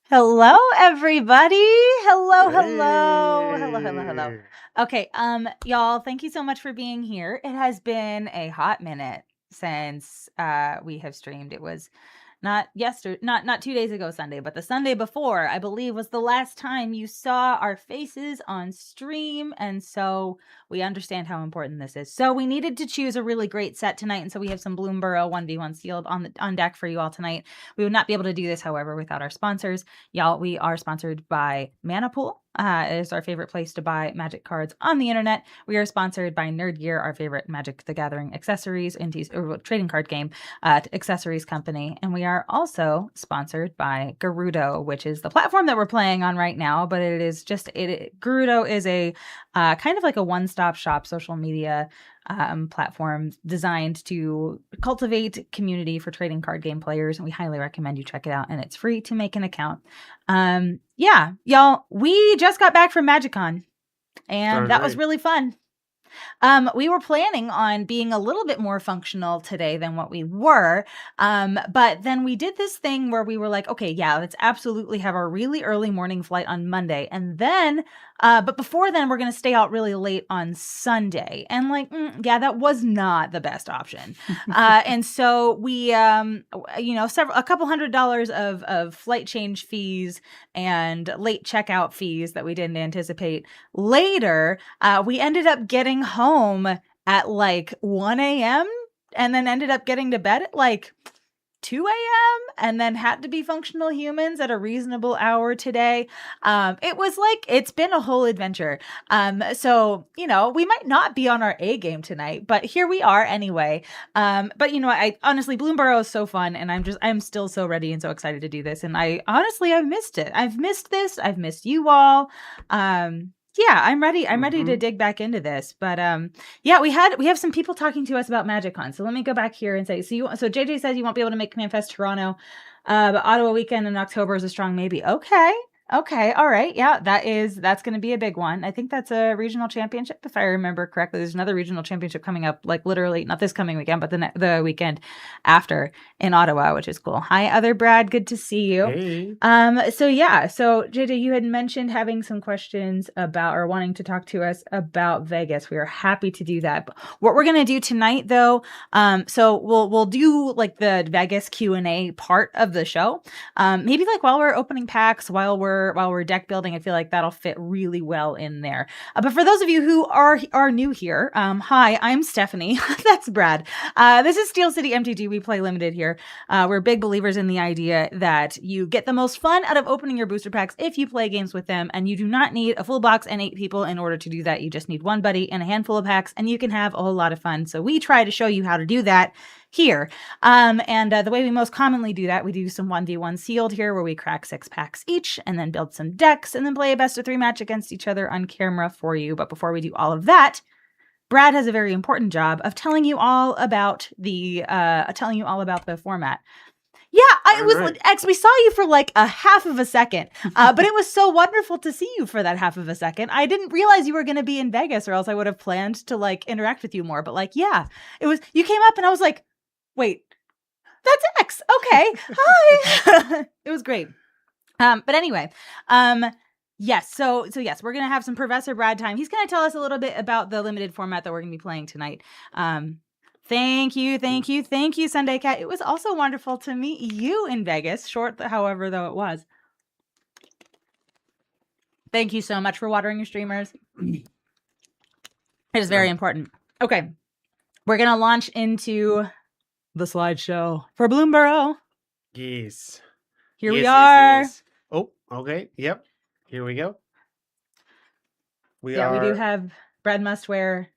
Hello, everybody. Hello. Hey. Okay, y'all, thank you so much for being here. It has been a hot minute since we have streamed. It was not 2 days ago Sunday, but the Sunday before, I believe, was the last time you saw our faces on stream, and so we understand how important this is. So we needed to choose a really great set tonight, and so we have some Bloomburrow 1v1 sealed on deck for you all tonight. We would not be able to do this, however, without our sponsors. Y'all, we are sponsored by Manapool. It is our favorite place to buy Magic cards on the internet. We are sponsored by Nerd Gear, our favorite Magic the Gathering accessories and trading card game accessories company. And we are also sponsored by Gerudo, which is the platform that we're playing on right now. But it is just Gerudo is a kind of like a one-stop shop social media platform designed to cultivate community for trading card game players, and we highly recommend you check it out, and it's free to make an account. Yeah, y'all, we just got back from MagicCon, and that was really fun. We were planning on being a little bit more functional today than what we were. But then we did this thing where we were like, okay, yeah, let's absolutely have our really early morning flight on Monday. And then, but before then, we're going to stay out really late on Sunday. And like, yeah, that was not the best option. And so we, a couple $100 of flight change fees and late checkout fees that we didn't anticipate. Later, we ended up getting home at like 1 a.m. and then ended up getting to bed at like 2 a.m. and then had to be functional humans at a reasonable hour today. It was like, it's been a whole adventure. So, we might not be on our A game tonight, but here we are anyway. But I honestly, Bloomburrow is so fun, and I'm still so ready and so excited to do this. And I've missed it. I've missed this. I've missed you all. Yeah, I'm ready. I'm ready to dig back into this. But yeah, we have some people talking to us about MagicCon. So let me go back here and say, so JJ says you won't be able to make Command Fest Toronto, but Ottawa weekend in October is a strong maybe. Okay, all right. Yeah, that's going to be a big one. I think that's a regional championship, if I remember correctly. There's another regional championship coming up, like literally not this coming weekend, but the weekend after in Ottawa, which is cool. Hi, other Brad. Good to see you. Hey. So JJ, you had mentioned having some questions about or wanting to talk to us about Vegas. We are happy to do that. But what we're going to do tonight, though, so we'll do like the Vegas Q&A part of the show. Maybe like while we're opening packs, while we're deck building, I feel like that'll fit really well in there. But for those of you who are new here, hi, I'm Stephanie. That's Brad. This is Steel City MTG. We play limited here. We're big believers in the idea that you get the most fun out of opening your booster packs if you play games with them, and you do not need a full box and 8 people in order to do that. You just need one buddy and a handful of packs, and you can have a whole lot of fun. So we try to show you how to do that here. And the way we most commonly do that, we do some 1v1 sealed here where we crack 6 packs each and then build some decks and then play a best of 3 match against each other on camera for you. But before we do all of that, Brad has a very important job of telling you all about the format. Yeah, X, we saw you for like a half of a second, but it was so wonderful to see you for that half of a second. I didn't realize you were going to be in Vegas, or else I would have planned to like interact with you more. But like, yeah, you came up and I was like, wait, that's X. Okay. Hi. It was great. But anyway, yes. So yes, we're going to have some Professor Brad time. He's going to tell us a little bit about the limited format that we're going to be playing tonight. Thank you, Sunday Cat. It was also wonderful to meet you in Vegas, short, however, though it was. Thank you so much for watering your streamers. It is very important. Okay, we're going to launch into the slideshow for Bloomburrow. Yes. Here we are. Yes. Oh, okay. Yep. Here we go. We do have Brad must wear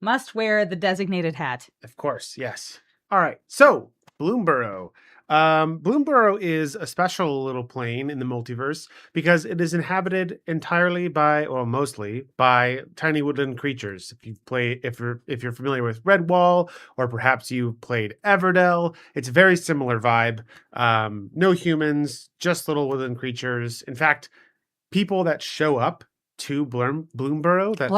the designated hat. Of course, yes. All right. So, Bloomburrow. Bloomburrow is a special little plane in the multiverse because it is inhabited entirely mostly by tiny woodland creatures. If you're familiar with Redwall, or perhaps you've played Everdell, it's a very similar vibe. No humans, just little woodland creatures. In fact, people that show up to Bloomburrow that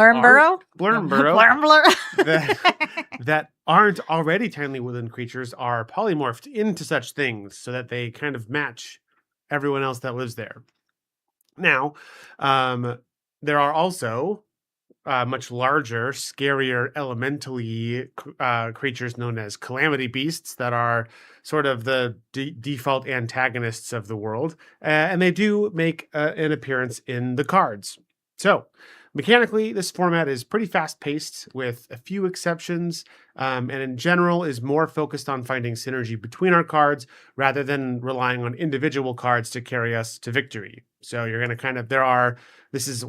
aren't already tiny woodland creatures are polymorphed into such things so that they kind of match everyone else that lives there. Now, um, there are also much larger, scarier, elementally creatures known as calamity beasts that are sort of the default antagonists of the world, and they do make an appearance in the cards. So, mechanically, this format is pretty fast paced with a few exceptions, and in general is more focused on finding synergy between our cards rather than relying on individual cards to carry us to victory. So, you're going to this is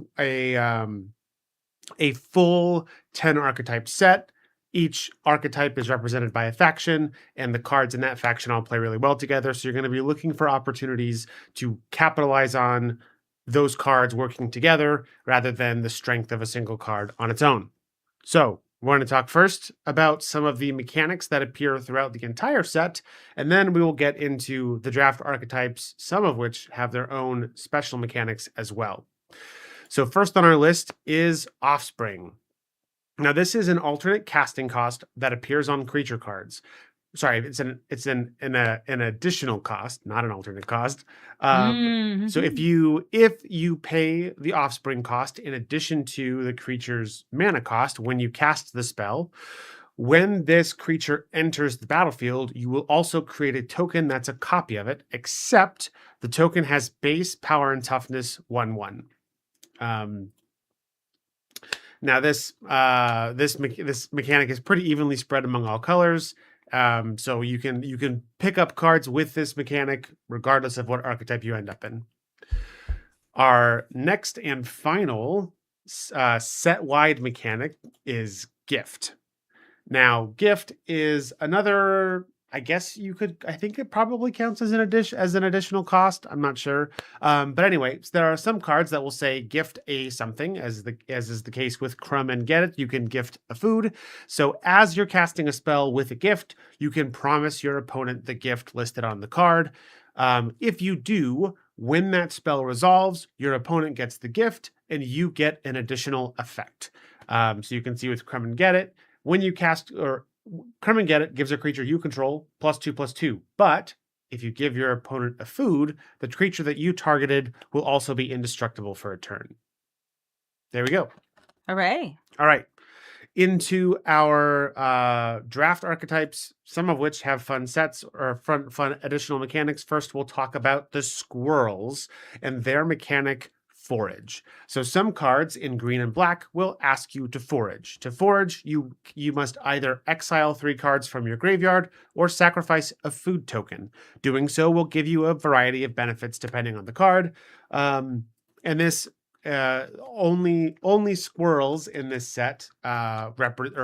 a full 10 archetype set. Each archetype is represented by a faction, and the cards in that faction all play really well together. So you're going to be looking for opportunities to capitalize on those cards working together rather than the strength of a single card on its own. So we're going to talk first about some of the mechanics that appear throughout the entire set, and then we will get into the draft archetypes, some of which have their own special mechanics as well. So first on our list is Offspring. Now this is an alternate casting cost that appears on creature cards. Sorry, it's an additional cost, not an alternate cost. So if you pay the Offspring cost in addition to the creature's mana cost when you cast the spell, when this creature enters the battlefield, you will also create a token that's a copy of it, except the token has base power and toughness 1/1. Now this mechanic is pretty evenly spread among all colors. So you can pick up cards with this mechanic regardless of what archetype you end up in. Our next and final set-wide mechanic is Gift. Now, Gift is another, I think it probably counts as an additional cost. I'm not sure. But anyway, there are some cards that will say gift a something, as is the case with Crumb and Get It. You can gift a food. So as you're casting a spell with a gift, you can promise your opponent the gift listed on the card. If you do, when that spell resolves, your opponent gets the gift and you get an additional effect. So you can see with Crumb and Get It, when you cast, or Crumb and Get It gives a creature you control +2/+2. But if you give your opponent a food, the creature that you targeted will also be indestructible for a turn. There we go. Hooray. All right. Into our draft archetypes, some of which have fun sets or fun additional mechanics. First, we'll talk about the squirrels and their mechanic Forage. So some cards in green and black will ask you to forage. To forage, you must either exile 3 cards from your graveyard or sacrifice a food token. Doing so will give you a variety of benefits depending on the card. And this only squirrels in this set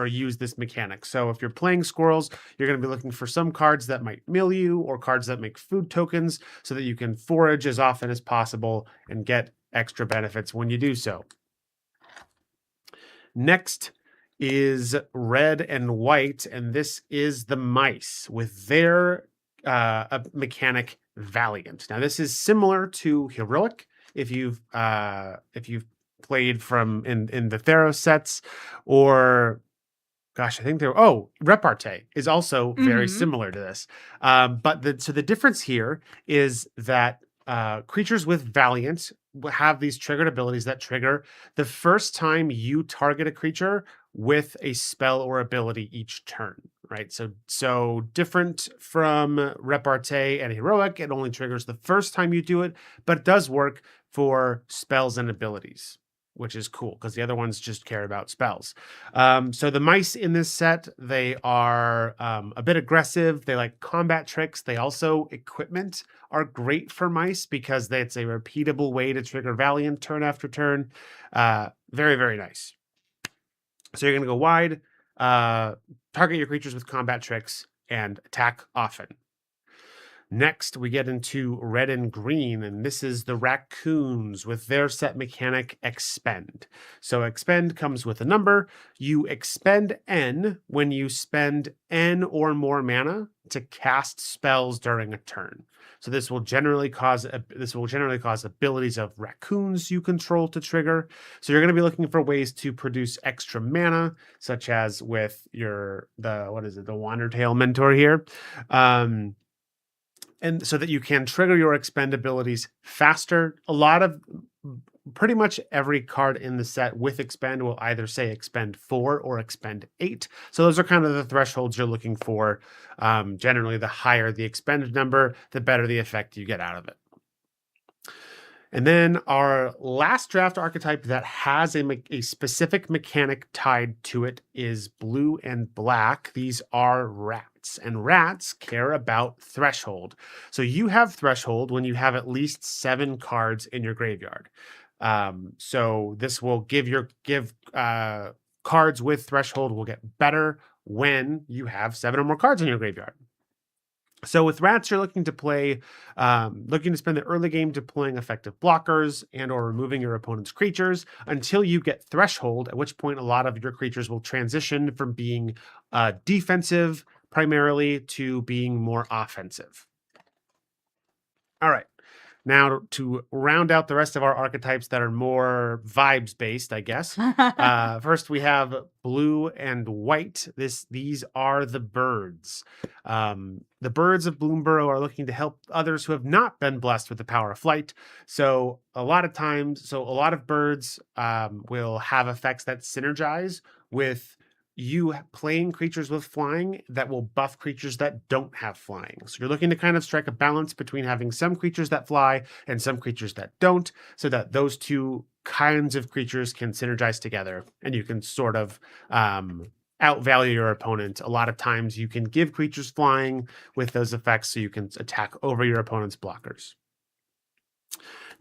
use this mechanic. So if you're playing squirrels, you're going to be looking for some cards that might mill you or cards that make food tokens so that you can forage as often as possible and get extra benefits when you do so. Next is red and white, and this is the mice with their mechanic Valiant. Now this is similar to Heroic if you've played from in the Theros sets, or gosh, I think Repartee is also very similar to this. But the difference here is that creatures with Valiant have these triggered abilities that trigger the first time you target a creature with a spell or ability each turn, right? So different from Repartee and Heroic, it only triggers the first time you do it, but it does work for spells and abilities, which is cool because the other ones just care about spells. So the mice in this set, they are a bit aggressive. They like combat tricks. They also, equipment are great for mice because it's a repeatable way to trigger Valiant turn after turn. Very, very nice. So you're going to go wide, target your creatures with combat tricks, and attack often. Next, we get into red and green, and this is the raccoons with their set mechanic Expend. So Expend comes with a number. You expend N when you spend N or more mana to cast spells during a turn. So this will generally cause abilities of raccoons you control to trigger. So you're going to be looking for ways to produce extra mana, such as with the Wandertail Mentor here. and so that you can trigger your expend abilities faster. Pretty much every card in the set with expend will either say expend 4 or expend 8. So those are kind of the thresholds you're looking for. Generally, the higher the expended number, the better the effect you get out of it. And then our last draft archetype that has a specific mechanic tied to it is blue and black. These are rats, and rats care about threshold. So you have threshold when you have at least 7 cards in your graveyard. So this will give cards with threshold will get better when you have 7 or more cards in your graveyard. So with rats, you're looking to spend the early game deploying effective blockers and or removing your opponent's creatures until you get threshold, at which point a lot of your creatures will transition from being defensive primarily to being more offensive. All right. Now, to round out the rest of our archetypes that are more vibes based, I guess. First, we have blue and white. These are the birds. The birds of Bloomburrow are looking to help others who have not been blessed with the power of flight. So a lot of birds will have effects that synergize with you playing creatures with flying that will buff creatures that don't have flying. So you're looking to kind of strike a balance between having some creatures that fly and some creatures that don't, so that those two kinds of creatures can synergize together and you can sort of outvalue your opponent. A lot of times you can give creatures flying with those effects so you can attack over your opponent's blockers.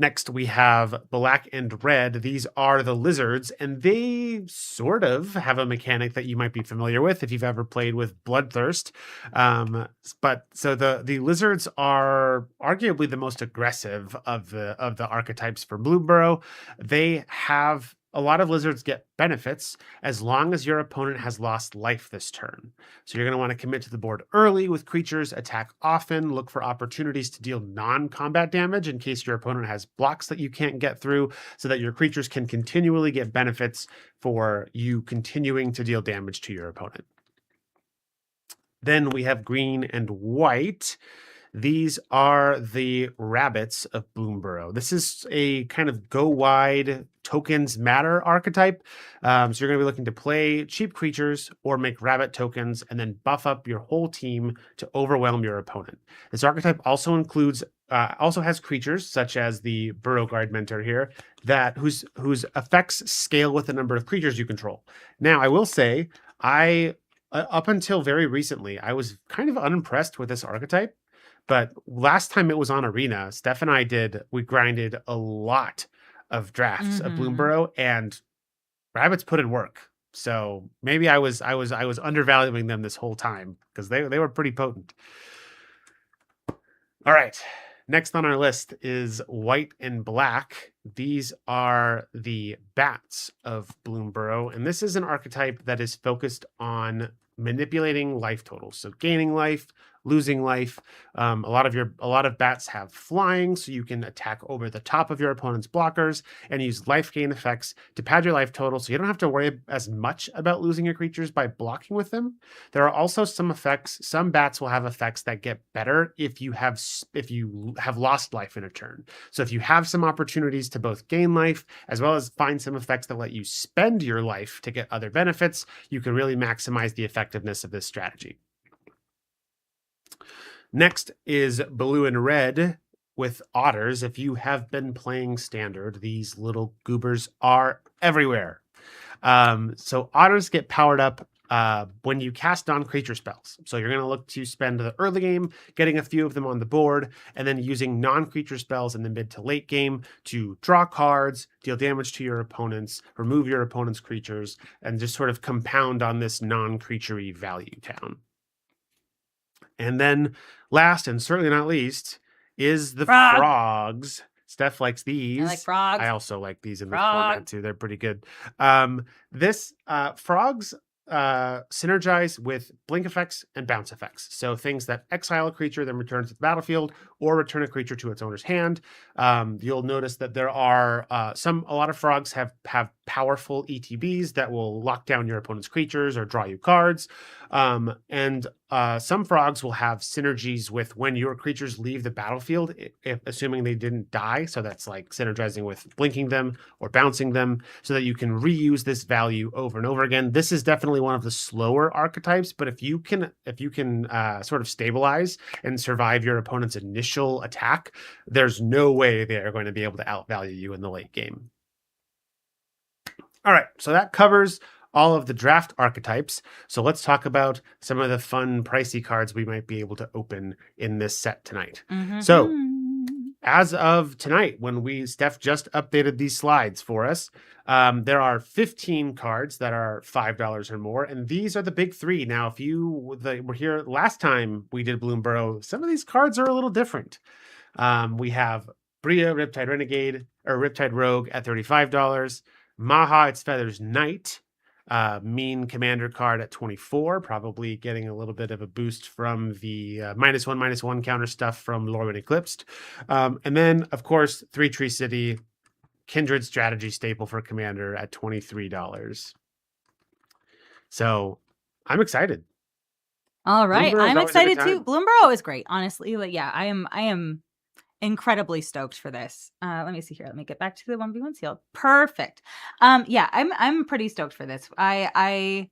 Next, we have black and red. These are the lizards, and they sort of have a mechanic that you might be familiar with if you've ever played with Bloodthirst. But so the lizards are arguably the most aggressive of the archetypes for Bloomburrow. They have a lot of lizards get benefits as long as your opponent has lost life this turn. So you're going to want to commit to the board early with creatures, attack often, look for opportunities to deal non-combat damage in case your opponent has blocks that you can't get through, so that your creatures can continually get benefits for you continuing to deal damage to your opponent. Then we have green and white. These are the rabbits of Bloomburrow. This is a kind of go wide tokens matter archetype. So you're going to be looking to play cheap creatures or make rabbit tokens and then buff up your whole team to overwhelm your opponent. This archetype also has creatures such as the Burrow Guard Mentor here whose effects scale with the number of creatures you control. Now, I will say, up until very recently, I was kind of unimpressed with this archetype. But last time it was on Arena, Steph and I we grinded a lot of drafts of Bloomburrow, and rabbits put in work. So maybe I was undervaluing them this whole time because they were pretty potent. All right. Next on our list is white and black. These are the bats of Bloomburrow, and this is an archetype that is focused on manipulating life totals. So gaining life, losing life. A lot of bats have flying, so you can attack over the top of your opponent's blockers and use life gain effects to pad your life total, so you don't have to worry as much about losing your creatures by blocking with them. There are also some effects. Some bats will have effects that get better if you have lost life in a turn. So if you have some opportunities to both gain life as well as find some effects that let you spend your life to get other benefits, you can really maximize the effectiveness of this strategy. Next is blue and red with otters. If you have been playing standard, these little goobers are everywhere. So otters get powered up when you cast non-creature spells. So you're going to look to spend the early game getting a few of them on the board, and then using non-creature spells in the mid to late game to draw cards, deal damage to your opponents, remove your opponent's creatures, and just sort of compound on this non-creature-y value town. And then last and certainly not least is the frogs. Steph likes these. I like frogs. I also like these in this format too. They're pretty good. Frogs synergize with blink effects and bounce effects. So things that exile a creature, then return to the battlefield, or return a creature to its owner's hand. You'll notice that there are a lot of frogs have powerful ETBs that will lock down your opponent's creatures or draw you cards. And some frogs will have synergies with when your creatures leave the battlefield, if assuming they didn't die. So that's like synergizing with blinking them or bouncing them so that you can reuse this value over and over again. This is definitely one of the slower archetypes, but if you can sort of stabilize and survive your opponent's initial attack, there's no way they are going to be able to outvalue you in the late game. All right, so that covers all of the draft archetypes. So let's talk about some of the fun, pricey cards we might be able to open in this set tonight. So as of tonight, when Steph just updated these slides for us, there are 15 cards that are $5 or more, and these are the big three. Now, if you were here last time we did Bloomburrow, some of these cards are a little different. We have Bria, Riptide Renegade, or Riptide Rogue at $35. Maha, Its Feathers Knight, mean commander card at 24, probably getting a little bit of a boost from the -1/-1 counter stuff from Lorwyn Eclipsed. And then, of course, Three Tree City, Kindred strategy staple for commander at $23. So I'm excited. All right. I'm excited too. Bloomburrow is great, honestly. Like, yeah, I am incredibly stoked for this. Let me see here. Let me get back to the 1v1 sealed. Perfect. Yeah, I'm pretty stoked for this. I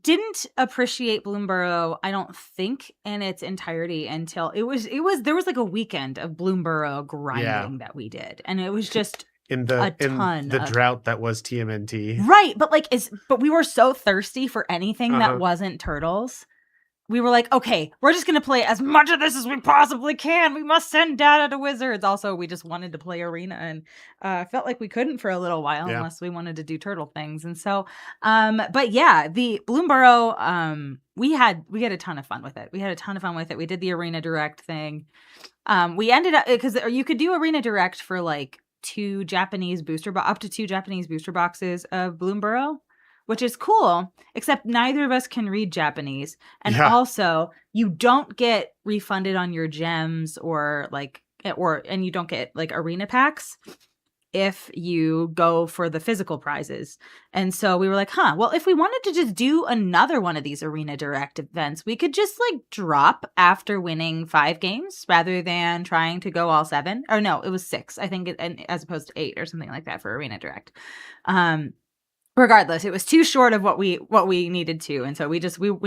didn't appreciate Bloomburrow, I don't think, in its entirety until there was like a weekend of Bloomburrow grinding that we did. And it was just in the drought that was TMNT. Right, but we were so thirsty for anything that wasn't turtles. We were like, okay, we're just going to play as much of this as we possibly can. We must send data to Wizards. Also, we just wanted to play Arena and felt like we couldn't for a little while unless we wanted to do turtle things. And so, but yeah, the Bloomburrow, we had a ton of fun with it. We did the Arena Direct thing. We ended up, because you could do Arena Direct for like up to 2 Japanese booster boxes of Bloomburrow, which is cool, except neither of us can read Japanese. And also, you don't get refunded on your gems and you don't get like arena packs if you go for the physical prizes. And so we were like, well, if we wanted to just do another one of these Arena Direct events, we could just like drop after winning 5 games rather than trying to go all 7. Or no, it was 6, I think, as opposed to 8 or something like that for Arena Direct. Regardless, it was too short of what we needed to, and so we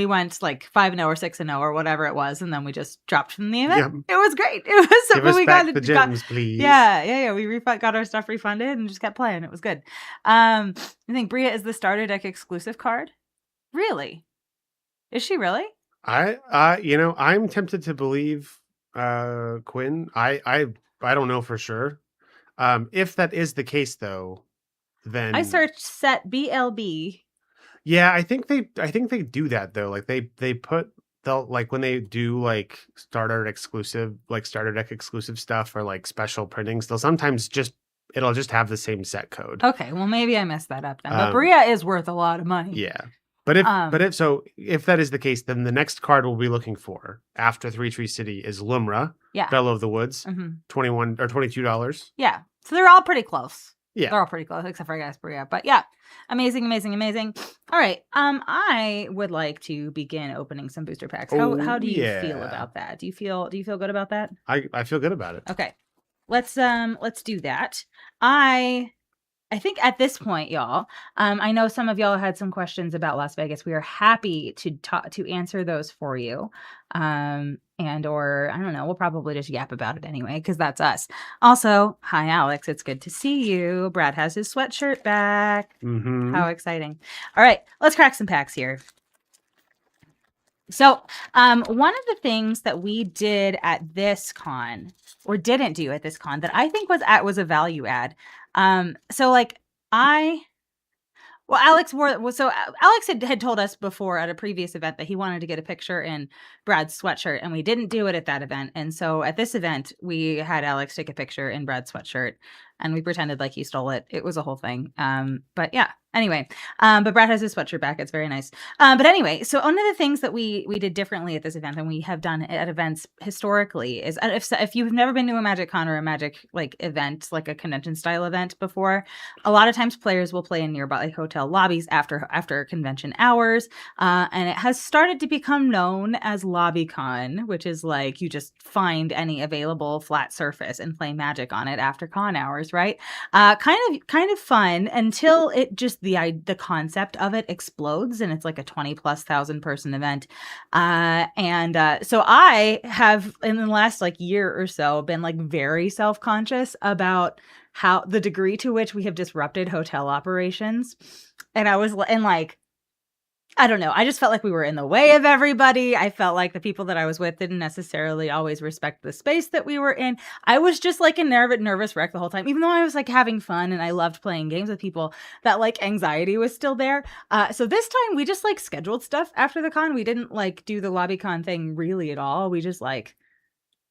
went like 5-0 or 6-0 or whatever it was, and then we just dropped from the event. It was great. It was Give us back the gems, please. Yeah. We got our stuff refunded and just kept playing. It was good. I think Bria is the starter deck exclusive card. Really? Is she really? I'm tempted to believe Quinn. I don't know for sure. If that is the case, though. Then I searched set BLB. Yeah, I think they do that though. Like they'll like when they do like starter deck exclusive stuff or like special printings, they'll sometimes it'll just have the same set code. Okay, well maybe I messed that up then. But Bria is worth a lot of money. Yeah. But if that is the case, then the next card we'll be looking for after Three Tree City is Lumra, Bellow of the Woods, $21 or $22. Yeah. So they're all pretty close. Yeah. They're all pretty close, except for I guess Bria. But yeah, amazing. All right. I would like to begin opening some booster packs. How do you feel about that? Do you feel good about that? I feel good about it. Okay. Let's do that. I think at this point, y'all, I know some of y'all had some questions about Las Vegas. We are happy to answer those for you. Or I don't know, we'll probably just yap about it anyway, because that's us. Also, hi, Alex. It's good to see you. Brad has his sweatshirt back. How exciting. All right, let's crack some packs here. So one of the things that we did at this con, or didn't do at this con, that I think was a value add. Alex had told us before at a previous event that he wanted to get a picture in Brad's sweatshirt, and we didn't do it at that event. And so at this event, we had Alex take a picture in Brad's sweatshirt, and we pretended like he stole it. It was a whole thing. But yeah, Anyway, but Brad has his sweatshirt back. It's very nice. But anyway, so one of the things that we did differently at this event, and we have done at events historically, is if you've never been to a Magic Con or a Magic like event, like a convention style event before, a lot of times players will play in nearby hotel lobbies after convention hours, and it has started to become known as LobbyCon, which is like you just find any available flat surface and play Magic on it after con hours, right? Kind of fun until it just the concept of it explodes and it's like a 20,000+ person event. So I have in the last like year or so been like very self-conscious about how the degree to which we have disrupted hotel operations. And like I don't know. I just felt like we were in the way of everybody. I felt like the people that I was with didn't necessarily always respect the space that we were in. I was just like a nervous wreck the whole time, even though I was like having fun and I loved playing games with people. That like anxiety was still there. So this time we just like scheduled stuff after the con. We didn't like do the LobbyCon thing really at all. We just like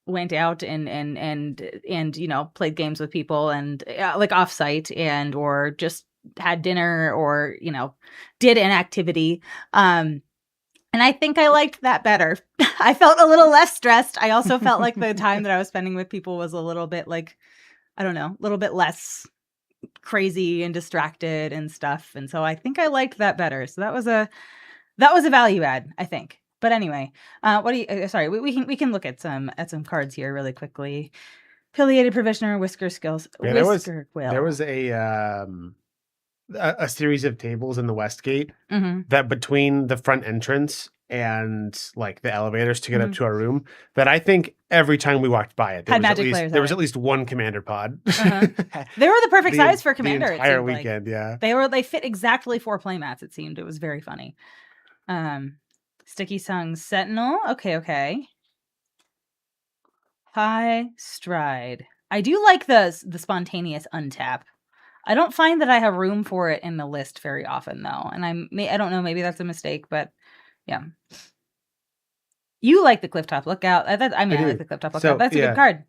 went out and you know played games with people and like offsite and or just had dinner or you know did an activity, and I think I liked that better. I felt a little less stressed. I also felt like the time that I was spending with people was a little bit like I don't know, a little bit less crazy and distracted and stuff, and so I think I liked that better. So that was a value add, I think. But anyway, what do you? Sorry, we can look at some cards here really quickly. Pileated Provisioner, Whisker Skills, Yeah, Whisker Quill. there was a series of tables in the Westgate that between the front entrance and like the elevators to get up to our room that I think every time we walked by it, there was at least one commander pod. They were the perfect size for commander. The entire weekend, yeah. They fit exactly 4 playmats. It seemed. It was very funny. Sticky Sung Sentinel. Okay. High Stride. I do like the spontaneous untap. I don't find that I have room for it in the list very often, though. And I don't know, maybe that's a mistake, but yeah. You like the Clifftop Lookout. I like the Clifftop Lookout. That's a good card.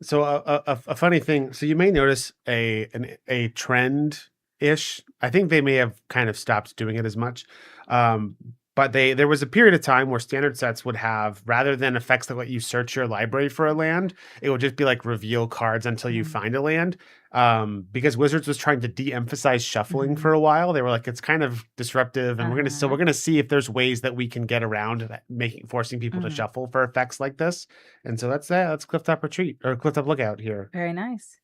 So a funny thing. So you may notice a trend-ish. I think they may have kind of stopped doing it as much. But there was a period of time where standard sets would have, rather than effects that let you search your library for a land, it would just be like reveal cards until you find a land. Because Wizards was trying to de-emphasize shuffling for a while. They were like, it's kind of disruptive, and we're gonna see if there's ways that we can get around forcing people to shuffle for effects like this. And so that's Clifftop Retreat or Clifftop Lookout here. Very nice.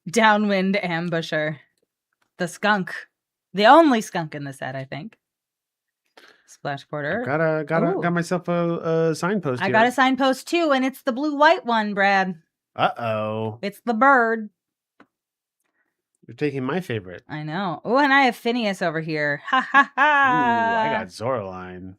Downwind Ambusher, the skunk, the only skunk in the set, I think. Splash Porter. Got myself a signpost. I got a signpost too, and it's the blue-white one, Brad. Uh-oh. It's the bird. You're taking my favorite. I know. Oh, and I have Phineas over here. Ha ha ha. Ooh, I got Zoraline.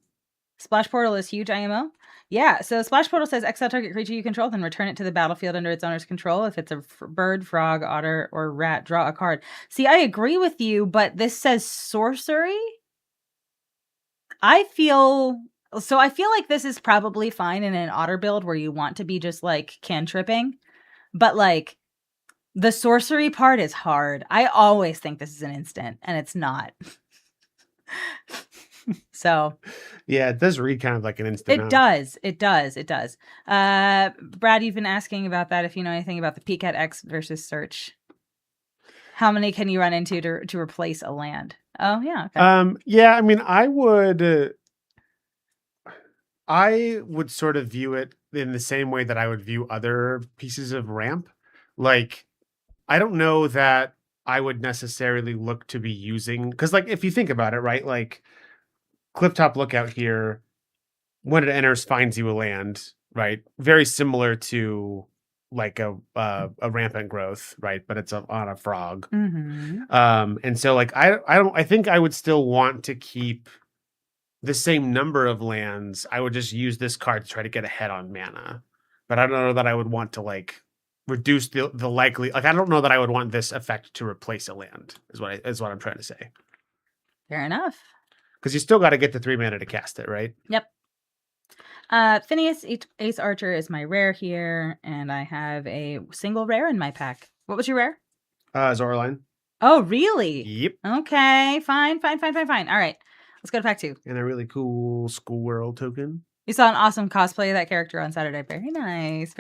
Splash Portal is huge IMO. Yeah, so Splash Portal says exile target creature you control, then return it to the battlefield under its owner's control. If it's a bird, frog, otter, or rat, draw a card. See, I agree with you, but this says sorcery. I feel like this is probably fine in an otter build where you want to be just like cantripping, but like the sorcery part is hard. I always think this is an instant, and it's not. So yeah, it does read kind of like an instant. It does. Brad, you've been asking about that. If you know anything about the PCAT X versus search, how many can you run into to replace a land? Oh yeah. Okay. Yeah. I mean, I would sort of view it in the same way that I would view other pieces of ramp. Like, I don't know that I would necessarily look to be using, because like if you think about it, right? Like Clifftop Lookout here, when it enters, finds you a land, right? Very similar to like a rampant growth, right? But it's on a frog. And so like I think I would still want to keep the same number of lands. I would just use this card to try to get ahead on mana. But I don't know that I would want to like reduce the likely, like I don't know that I would want this effect to replace a land is what I'm trying to say. Fair enough. Because you still got to get the 3 mana to cast it, right? Yep. Phineas Ace Archer is my rare here, and I have a single rare in my pack. What was your rare? Zoraline. Oh, really? Yep. Okay, fine. All right, let's go to pack 2. And a really cool School World token. You saw an awesome cosplay of that character on Saturday. Very nice.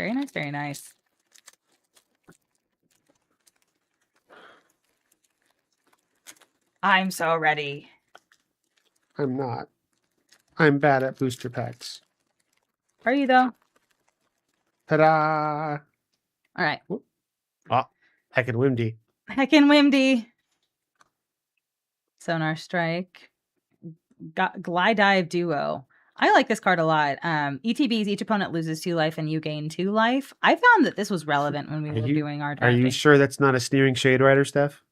I'm so ready. I'm not. I'm bad at booster packs. Are you, though? Ta-da! All right. Oh, heckin' Wimdy. Heckin' Wimdy. Sonar Strike. Glide Dive Duo. I like this card a lot. ETBs, each opponent loses 2 life and you gain 2 life. I found that this was relevant when we were doing our drafting. Are you sure that's not a Sneering Shade Rider, Steph?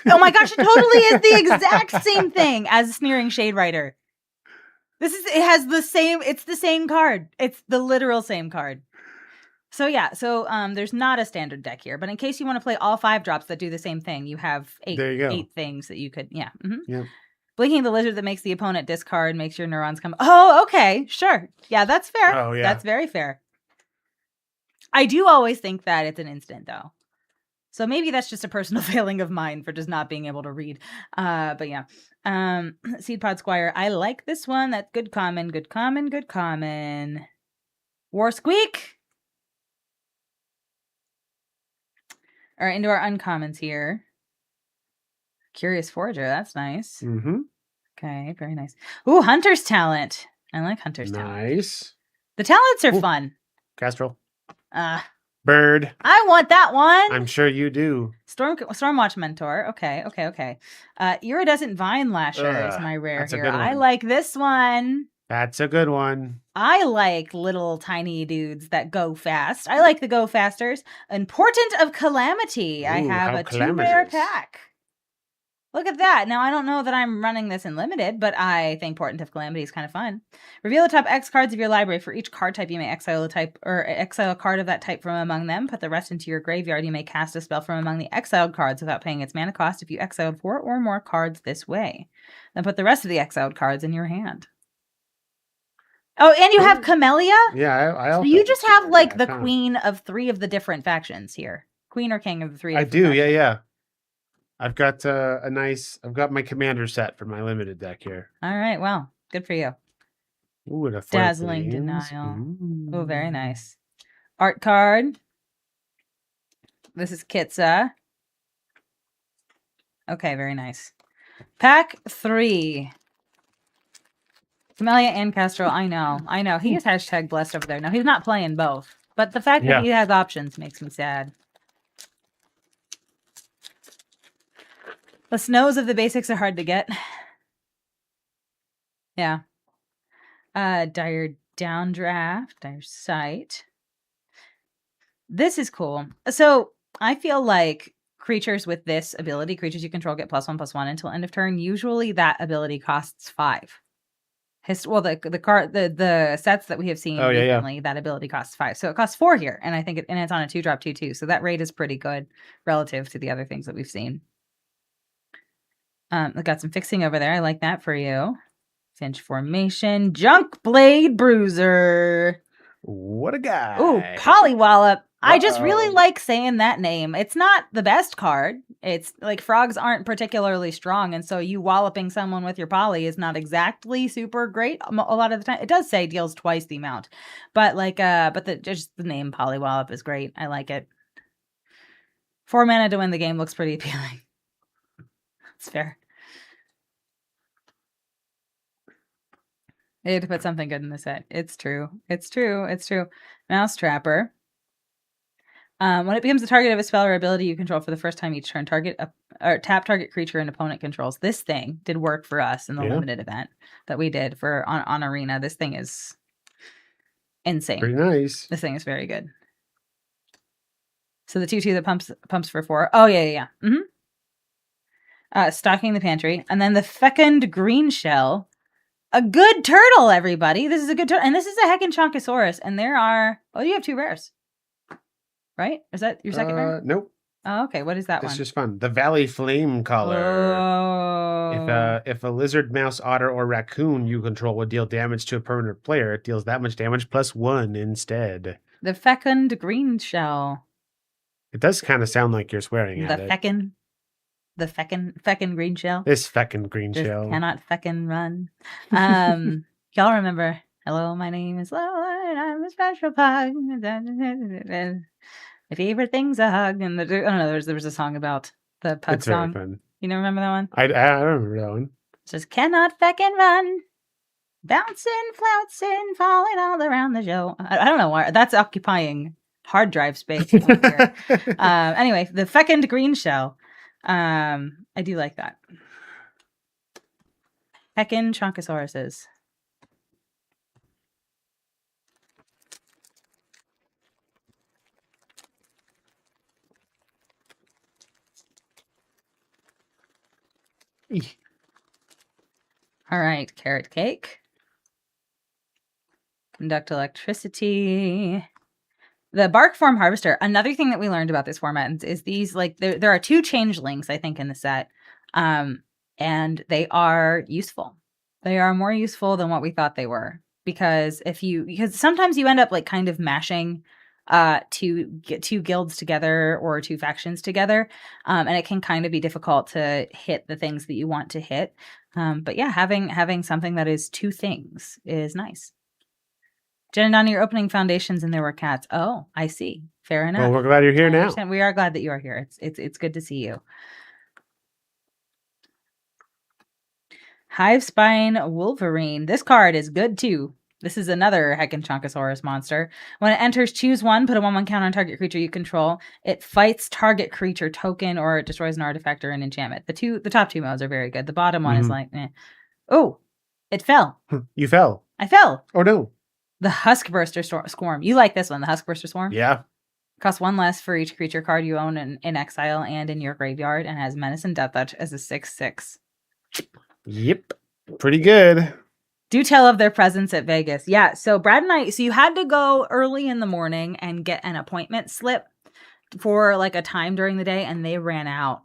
Oh my gosh, it totally is the exact same thing as Sneering Shade Rider. It's the same card. It's the literal same card. So yeah, there's not a standard deck here, but in case you want to play all 5 drops that do the same thing, you have 8 there you go. 8 things that you could, yeah. Yep. Blinking the Lizard that makes the opponent discard makes your neurons come. Oh, okay, sure. Yeah, that's fair. Oh, yeah. That's very fair. I do always think that it's an instant, though. So maybe that's just a personal failing of mine for just not being able to read. But yeah. Seed Pod Squire. I like this one. That's good common. War Squeak. All right, into our uncommons here. Curious Forager. That's nice. Mm-hmm. Okay, very nice. Ooh, Hunter's Talent. I like Hunter's Talent. Nice. The talents are fun. Castrol. Bird. I want that one. I'm sure you do. Stormwatch Mentor. Okay. Iridescent Vine Lasher is my rare here. I like this one. That's a good one. I like little tiny dudes that go fast. I like the go fasters. Important of Calamity. Ooh, I have a 2 rare pack. Look at that. Now, I don't know that I'm running this in limited, but I think Portent of Calamity is kind of fun. Reveal the top X cards of your library. For each card type, you may exile a type or exile a card of that type from among them. Put the rest into your graveyard. You may cast a spell from among the exiled cards without paying its mana cost if you exiled 4 or more cards this way. Then put the rest of the exiled cards in your hand. Oh, and you have Camellia? Yeah, I also so you just have like the queen of 3 of the different factions here. Queen or king of the 3 I do, factions. Yeah. I've got I've got my commander set for my limited deck here. All right, well, good for you. Ooh, and a Dazzling Denial. Oh, very nice. Art card. This is Kitsa. Okay, very nice. Pack 3. Camellia and Castrol, I know. He is hashtag blessed over there. Now, he's not playing both, but the fact that he has options makes me sad. The snows of the basics are hard to get. Yeah. Dire Downdraft, Dire Sight. This is cool. So I feel like creatures with this ability, creatures you control get +1/+1 until end of turn. Usually that ability costs 5. The sets that we have seen recently, that ability costs 5. So it costs 4 here, and I think it's on a 2-drop 2/2. So that rate is pretty good relative to the other things that we've seen. I got some fixing over there. I like that for you. Finch Formation. Junk Blade Bruiser. What a guy. Ooh, Pollywallop. I just really like saying that name. It's not the best card. It's like frogs aren't particularly strong, and so you walloping someone with your poly is not exactly super great a lot of the time. It does say deals twice the amount, but just the name Pollywallop is great. I like it. 4 mana to win the game looks pretty appealing. It's fair. They had to put something good in the set. It's true. Mouse Trapper. When it becomes the target of a spell or ability you control for the first time each turn, tap target creature an opponent controls. This thing did work for us in the limited event that we did on Arena. This thing is insane. Pretty nice. This thing is very good. So the 2/2 that pumps for 4. Oh yeah. Stocking the Pantry, and then the Fecund Green Shell. A good turtle, everybody. This is a good turtle. And this is a heckin' Chonkosaurus. And there are... Oh, you have 2 rares. Right? Is that your second rare? Nope. Oh, okay. What is that one? It's just fun. The Valley Flame Caller. Oh. If a lizard, mouse, otter, or raccoon you control would deal damage to a permanent player, it deals that much damage +1 instead. The Fecund Green Shell. It does kind of sound like you're swearing at it. The Fecund. The feckin' green shell. This feckin' green Just shell. cannot feckin' run. Y'all remember, hello, my name is Lola, and I'm a special pug. My favorite thing's a hug. And I don't know, there was a song about the pug It's very song. fun. You don't remember that one? I don't remember that one. Just cannot feckin' run. Bouncing, flouncing, falling all around the show. I don't know why. That's occupying hard drive space over here. Anyway, the feckin' green shell. I do like that. Heckin' Chonkosauruses. Eeh. All right, carrot cake. Conduct electricity. The bark form harvester. Another thing that we learned about this format is these, like, there are 2 changelings, I think, in the set. And they are useful. They are more useful than what we thought they were. Because sometimes you end up like kind of mashing to get 2 guilds together or 2 factions together. And it can kind of be difficult to hit the things that you want to hit. But yeah, having something that is 2 things is nice. Jen and Donnie, you're opening foundations and there were cats. Oh, I see. Fair enough. Well, we're glad you're here now. Understand. We are glad that you are here. It's good to see you. Hivespine Wolverine. This card is good too. This is another Heckin' Chonkosaurus monster. When it enters, choose 1, put a 1/1 count on target creature you control. It fights target creature token or it destroys an artifact or an enchantment. The top 2 modes are very good. The bottom one is like, eh. Oh, it fell. You fell. I fell. Oh no. The Huskburster Swarm. You like this one, the Huskburster Swarm? Yeah. Costs 1 less for each creature card you own in exile and in your graveyard, and has Menace and Death Touch as a 6/6. Yep. Pretty good. Do tell of their presence at Vegas. Yeah, so Brad and so you had to go early in the morning and get an appointment slip for like a time during the day, and they ran out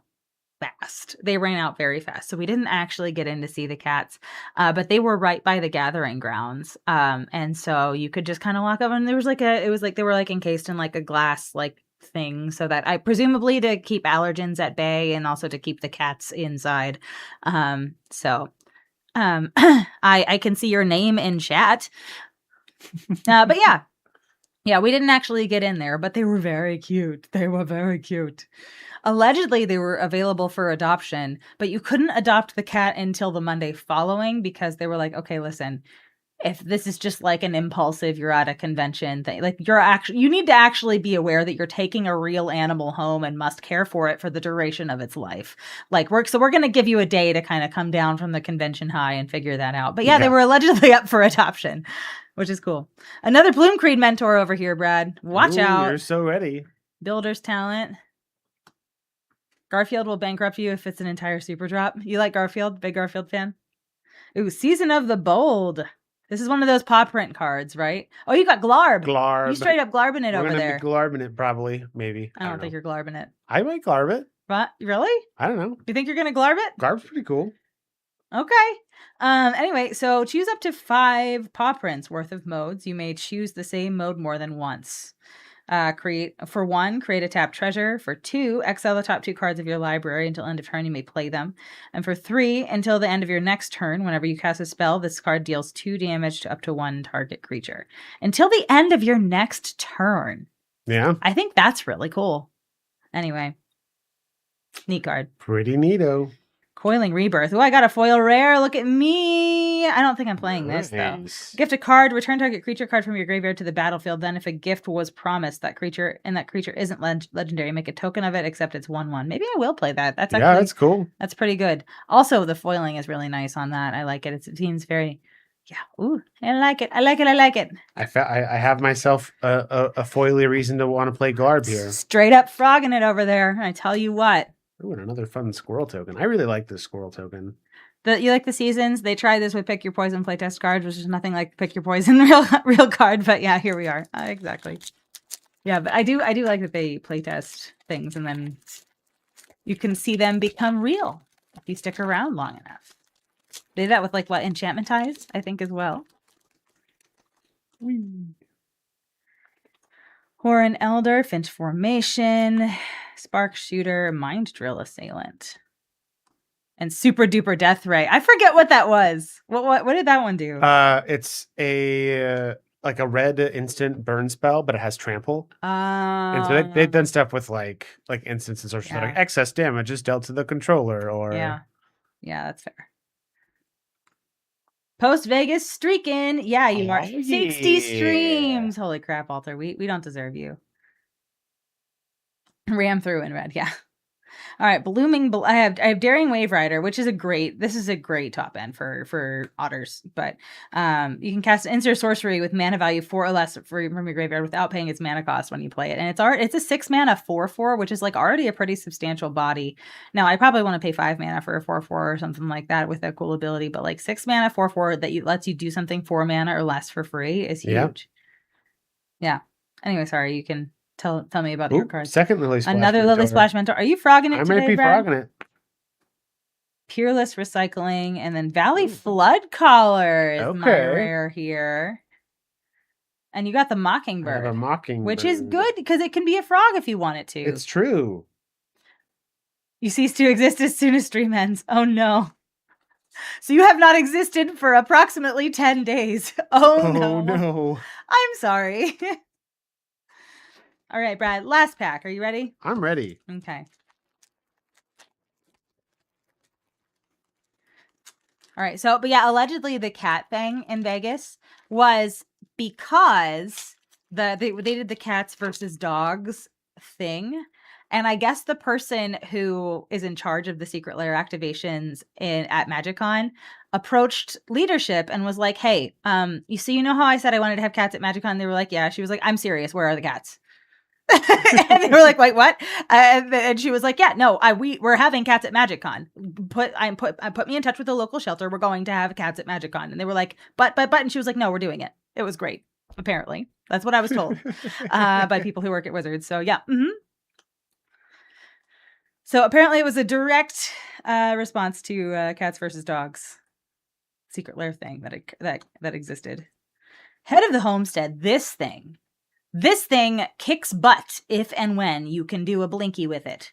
fast. They ran out very fast. So we didn't actually get in to see the cats, but they were right by the gathering grounds. And so you could just kind of walk up, and there was like they were like encased in like a glass like thing, so that presumably to keep allergens at bay and also to keep the cats inside. I can see your name in chat. But yeah, we didn't actually get in there, but they were very cute. They were very cute. Allegedly, they were available for adoption, but you couldn't adopt the cat until the Monday following because they were like, okay, listen, if this is just like an impulsive, you're at a convention thing, like you need to actually be aware that you're taking a real animal home and must care for it for the duration of its life. Like we're going to give you a day to kind of come down from the convention high and figure that out. But yeah, they were allegedly up for adoption, which is cool. Another Bloom Creed mentor over here, Brad. Watch out. You're so ready. Builder's talent. Garfield will bankrupt you if it's an entire super drop. You like Garfield? Big Garfield fan? Ooh, Season of the Bold. This is one of those paw print cards, right? Oh, you got Glarb. Glarb. You straight up Glarbing it over there. Glarbing it, probably, maybe. I don't think you're Glarbing it. I might Glarb it. What? Really? I don't know. You think you're gonna Glarb it? Glarb's pretty cool. Okay. Anyway, so choose up to 5 paw prints worth of modes. You may choose the same mode more than once. Create a tap treasure. For 2, exile the top 2 cards of your library until end of turn. You may play them. And for 3, until the end of your next turn, whenever you cast a spell, this card deals 2 damage to up to 1 target creature. Until the end of your next turn. Yeah. I think that's really cool. Anyway. Neat card. Pretty neato. Coiling Rebirth. Oh, I got a foil rare. Look at me. I don't think I'm playing this, though. Gift a card. Return target creature card from your graveyard to the battlefield. Then, if a gift was promised, that creature isn't legendary, make a token of it, except it's 1/1. Maybe I will play that. That's cool. That's pretty good. Also, the foiling is really nice on that. I like it. It seems very... Yeah. Ooh, I like it. I like it. I have myself a foily reason to want to play Glarb here. Straight up frogging it over there. I tell you what. Ooh, and another fun squirrel token. I really like this squirrel token. You like the seasons? They tried this with Pick Your Poison playtest cards, which is nothing like Pick Your Poison real card. But yeah, here we are. Exactly. Yeah, but I do like that they playtest things, and then you can see them become real if you stick around long enough. They did that with like Enchantment Ties, I think, as well. Horan Elder, Finch Formation, Spark Shooter, Mind Drill Assailant. And Super Duper Death Ray. I forget what that was. What did that one do? It's a like a red instant burn spell, but it has trample. And so they've done stuff with like instants and sorceries that are like excess damage is dealt to the controller, or yeah, that's fair. Post Vegas streaking. Yeah, you are 60 streams. Holy crap, Alter. We don't deserve you. Ram through in red. Yeah. All right, I have Daring Wave Rider, which is a great top end for otters. But you can cast instant sorcery with mana value 4 or less from your graveyard without paying its mana cost when you play it. And it's a 6 mana 4/4, which is like already a pretty substantial body. Now I probably want to pay 5 mana for a 4/4 or something like that with a cool ability, but like 6 mana 4/4 that lets you do something 4 mana or less for free is huge. Yeah. Anyway, sorry, you can tell me about your cards. Second Lily Splash. Another Lily Splash Mentor. Are you frogging it today, I might be Brad? frogging it. Peerless Recycling, and then Valley Flood Caller is my rare here. And you got the Mockingbird. I have a Mockingbird. Which is good, because it can be a frog if you want it to. It's true. You cease to exist as soon as stream ends. Oh, no. So you have not existed for approximately 10 days. Oh, no. I'm sorry. All right, Brad, last pack. Are you ready? I'm ready. Okay. All right. So, but yeah, allegedly the cat thing in Vegas was because they did the cats versus dogs thing. And I guess the person who is in charge of the secret lair activations at MagicCon approached leadership and was like, hey, you know how I said I wanted to have cats at MagicCon? They were like, yeah. She was like, I'm serious. Where are the cats? And they were like, wait, what? And she was like, yeah, no, we're having cats at MagicCon. Put me in touch with the local shelter. We're going to have cats at MagicCon. And they were like, but, and she was like, no, we're doing it. It was great. Apparently. That's what I was told by people who work at Wizards. So yeah. Mm-hmm. So apparently it was a direct response to cats versus dogs secret lair thing that existed. Head of the Homestead, this thing kicks butt if and when you can do a blinky with it.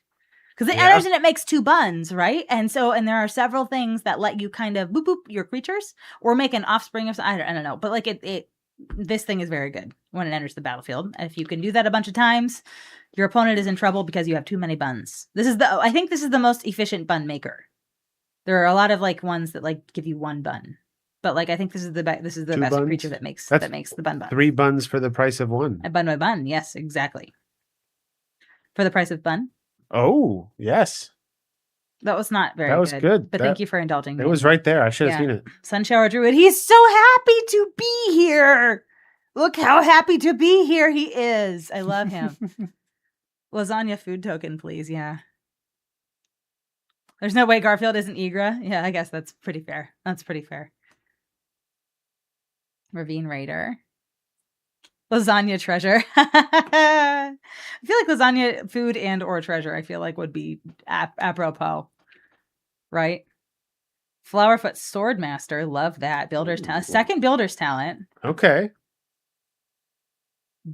Because it enters and it makes 2 buns, right? And there are several things that let you kind of boop boop your creatures or make an offspring of, I don't know. But like this thing is very good when it enters the battlefield. And if you can do that a bunch of times, your opponent is in trouble because you have too many buns. I think this is the most efficient bun maker. There are a lot of like ones that like give you 1 bun. But like I think this is the best buns? Creature that makes the bun. 3 buns for the price of 1. A bun by bun, yes, exactly. For the price of bun. Oh yes, that was not very. That was good. But thank you for indulging me. It was right there. I should have seen it. Sunshower Druid. He's so happy to be here. Look how happy to be here he is. I love him. Lasagna food token, please. Yeah. There's no way Garfield isn't Igra. Yeah, I guess that's pretty fair. Ravine Raider. Lasagna treasure. I feel like lasagna food and or treasure, I feel like would be apropos. Right? Flowerfoot Swordmaster. Love that. Builder's talent. Second builder's talent. Okay.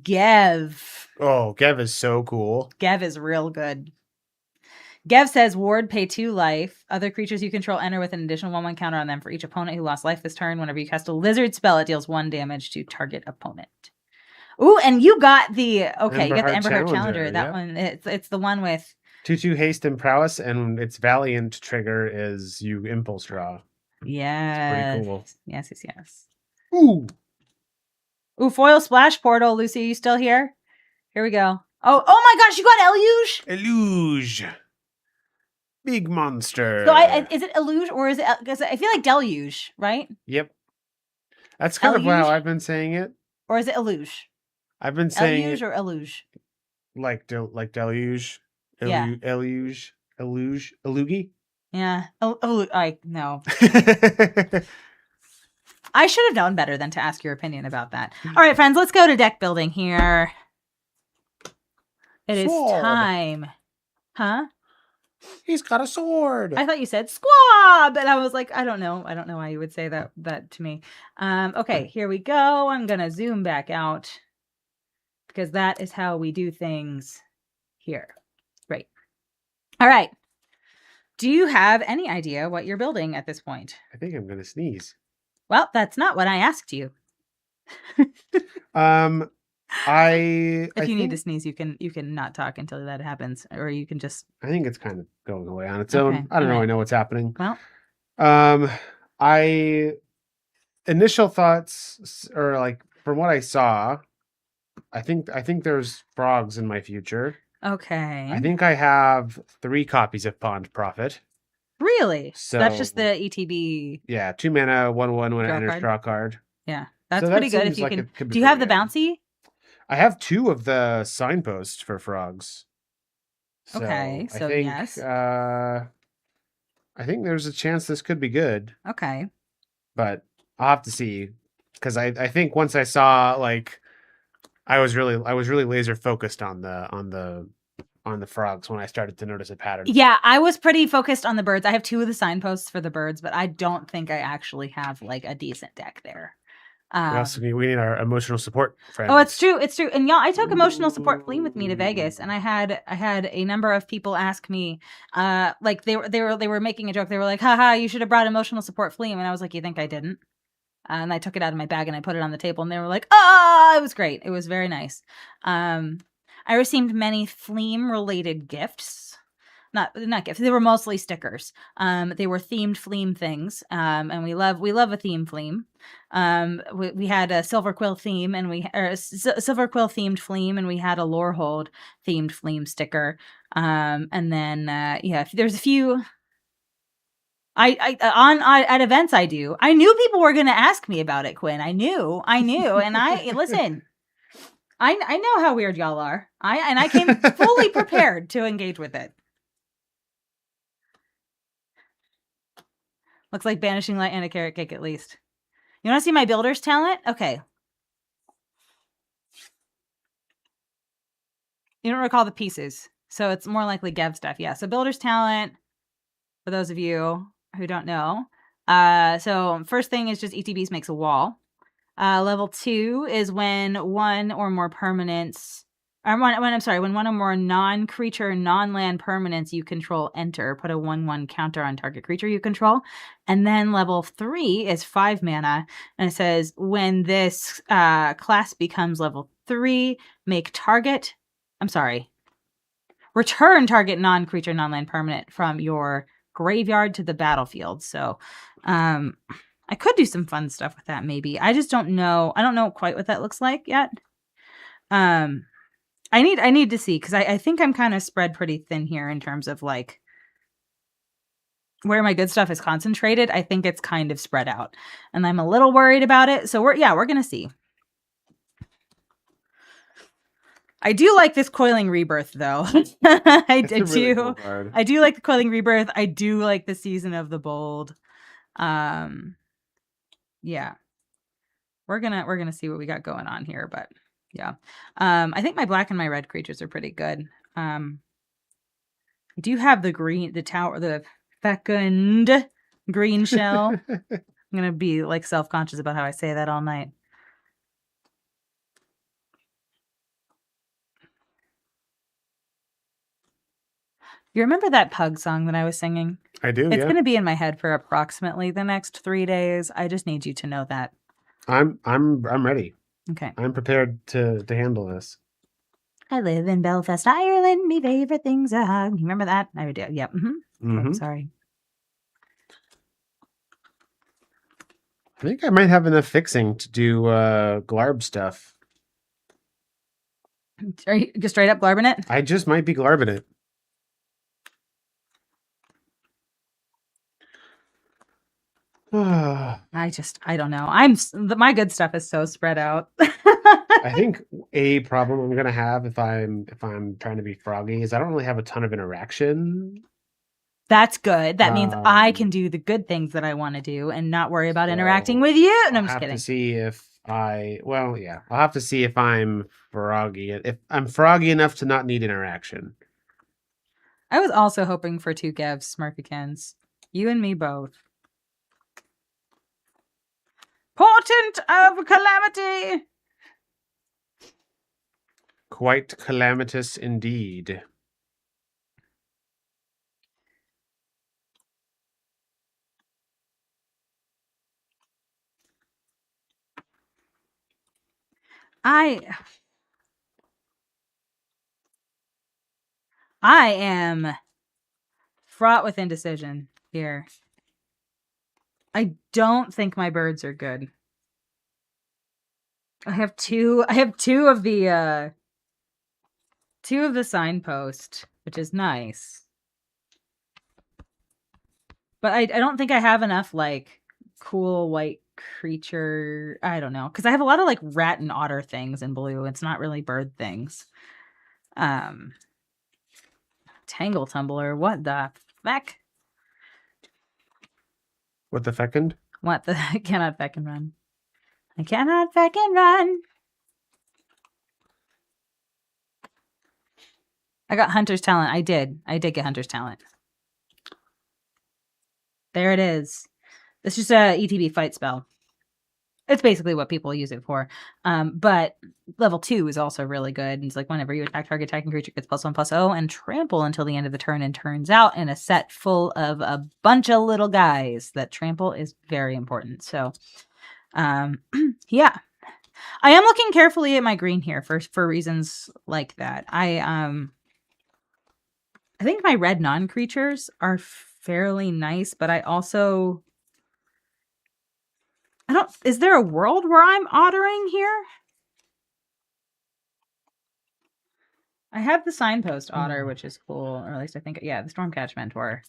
Gev. Oh, Gev is so cool. Gev is real good. Gev says, ward, pay 2 life. Other creatures you control enter with an additional 1/1 counter on them for each opponent who lost life this turn. Whenever you cast a lizard spell, it deals 1 damage to target opponent. Ooh, and you got the Emberheart Challenger. That one, it's the one with 2/2 haste and prowess, and its Valiant trigger is you impulse draw. Yeah. Pretty cool. Yes. Ooh, foil splash portal. Lucy, are you still here? Here we go. Oh my gosh, you got Eluge? Eluge. Big monster. So is it Eluge or is it? Because I feel like Deluge, right? Yep. That's kind of how I've been saying it. Or is it Eluge? I've been saying Eluge or Eluge? Like deluge. Yeah. Eluge. Elugi. Yeah. No. I should have known better than to ask your opinion about that. All right, friends, let's go to deck building here. It is time. Huh? He's got a sword. I thought you said squab, and I was like, I don't know why you would say that to me. Okay, here we go. I'm gonna zoom back out because that is how we do things here. Great. All right. Do you have any idea what you're building at this point? I think I'm gonna sneeze. Well, that's not what I asked you. Um, I If you need to think sneeze, you can not talk until that happens, or you can just it's kind of going away on its okay. own. I All don't right. really know what's happening. Well, Um, I initial thoughts or like from what I saw, I think there's frogs in my future. okay. I think I have 3 copies of Pond Prophet. Really? That's So just the ETB yeah, 2 mana, 1/1 when it draw enters, card. draw a card. Yeah, So that's that pretty good. If seems you like can, it could be do you have pretty the good. bouncy? I have 2 of the signposts for frogs. Okay, So so yes. I think there's a chance this could be good, Okay. but I'll have to see because I think once I saw like I was really laser focused on the frogs when I started to notice a pattern. Yeah, I was pretty focused on the birds. I have 2 of the signposts for the birds, but I don't think I actually have like a decent deck there. We need our emotional support friends. Oh, it's true. It's true. And y'all, I took emotional support fleeing with me to Vegas, and I had a number of people ask me, like they were making a joke. They were like, "Haha, you should have brought emotional support fleeing," and I was like, "You think I didn't?" And I took it out of my bag and I put it on the table, and they were like, "Ah, it was great. It was very nice." I received many Fleam related gifts. Not gifts. They were mostly stickers. They were themed Fleam things. And we love a theme Fleam. We had a Silver Quill theme, and Silver Quill themed Fleam, and we had a Lorehold themed Fleam sticker. And then yeah, there's a few. At events I do. I knew people were going to ask me about it, Quinn. I knew, and I listen. I know how weird y'all are. I came fully prepared to engage with it. Looks like Banishing Light and a Carrot Cake at least. You want to see my builder's talent? Okay. You don't recall the pieces, so it's more likely Gev stuff. Yeah. So builder's talent, for those of you who don't know. So first thing is just ETBs makes a wall. Level 2 is when one or more permanents, when one or more non-creature, non-land permanents you control enter, put a 1/1 counter on target creature you control. And then level 3 is 5 mana, and it says when this class becomes level 3, return target non-creature, non-land permanent from your graveyard to the battlefield. So, I could do some fun stuff with that maybe. I just don't know. I don't know quite what that looks like yet. I need to see, because I think I'm kind of spread pretty thin here in terms of like where my good stuff is concentrated. I think it's kind of spread out, and I'm a little worried about it. So we're gonna see. I do like this Coiling Rebirth though. I do. Really cool card. I do like the Coiling Rebirth. I do like the Season of the Bold. Yeah. We're gonna see what we got going on here, but yeah. I think my black and my red creatures are pretty good. I do have the tower, the fecund green shell. I'm gonna be like self-conscious about how I say that all night. You remember that pug song that I was singing? I do, It's yeah. gonna be in my head for approximately the next 3 days. I just need you to know that. I'm ready. Okay. I'm prepared to handle this. I live in Belfast, Ireland. Me favorite things are hug. You remember that? I do. Yep. Okay, sorry. I think I might have enough fixing to do Glarb stuff. Are you just straight up glarbing it? I just might be Glarbing it. I don't know. My good stuff is so spread out. I think a problem I'm gonna have if I'm trying to be froggy is I don't really have a ton of interaction. That's good. That means I can do the good things that I want to do and not worry about interacting with you. No, I'm just kidding. To see if I'll have to see if I'm froggy. If I'm froggy enough to not need interaction. I was also hoping for 2 Gevs, Smurfykins. You and me both. Portent of Calamity! Quite calamitous indeed. I am fraught with indecision here. I don't think my birds are good. I have two of the signpost, which is nice. But I don't think I have enough like cool white creature. I don't know. Because I have a lot of like rat and otter things in blue. It's not really bird things. Tangle Tumbler. What the feck? What the fecund? What the I cannot feck and run. I cannot feck and run. I got Hunter's Talent. I did get Hunter's Talent. There it is. It's just a ETB fight spell. It's basically what people use it for. But level 2 is also really good. It's like whenever you attack, target attacking creature gets +1/+0 and trample until the end of the turn and turns out in a set full of a bunch of little guys. That trample is very important. So, yeah. I am looking carefully at my green here for reasons like that. I think my red non-creatures are fairly nice, but I also... Is there a world where I'm ottering here? I have the signpost otter, which is cool. Or at least I think, yeah, the Stormcatch Mentor.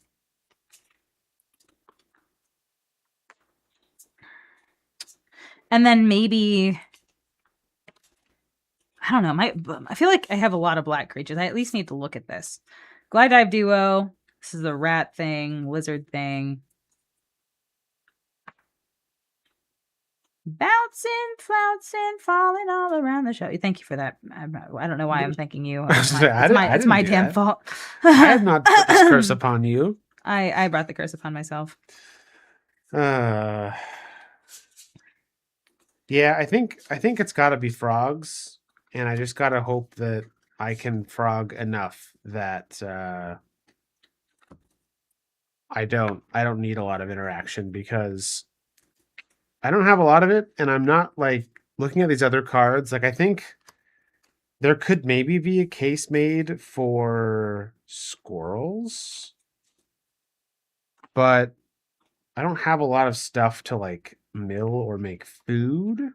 And then maybe... I don't know. I feel like I have a lot of black creatures. I at least need to look at this. Glide Dive Duo. This is the rat thing, lizard thing. Bouncing, flouncing, falling all around the show. Thank you for that. I don't know why I'm thanking you. It's my damn fault. I have not put this curse upon you. I brought the curse upon myself. Yeah, I think it's got to be frogs, and I just got to hope that I can frog enough that I don't need a lot of interaction, because I don't have a lot of it, and I'm not like looking at these other cards. Like, I think there could maybe be a case made for squirrels, but I don't have a lot of stuff to like mill or make food.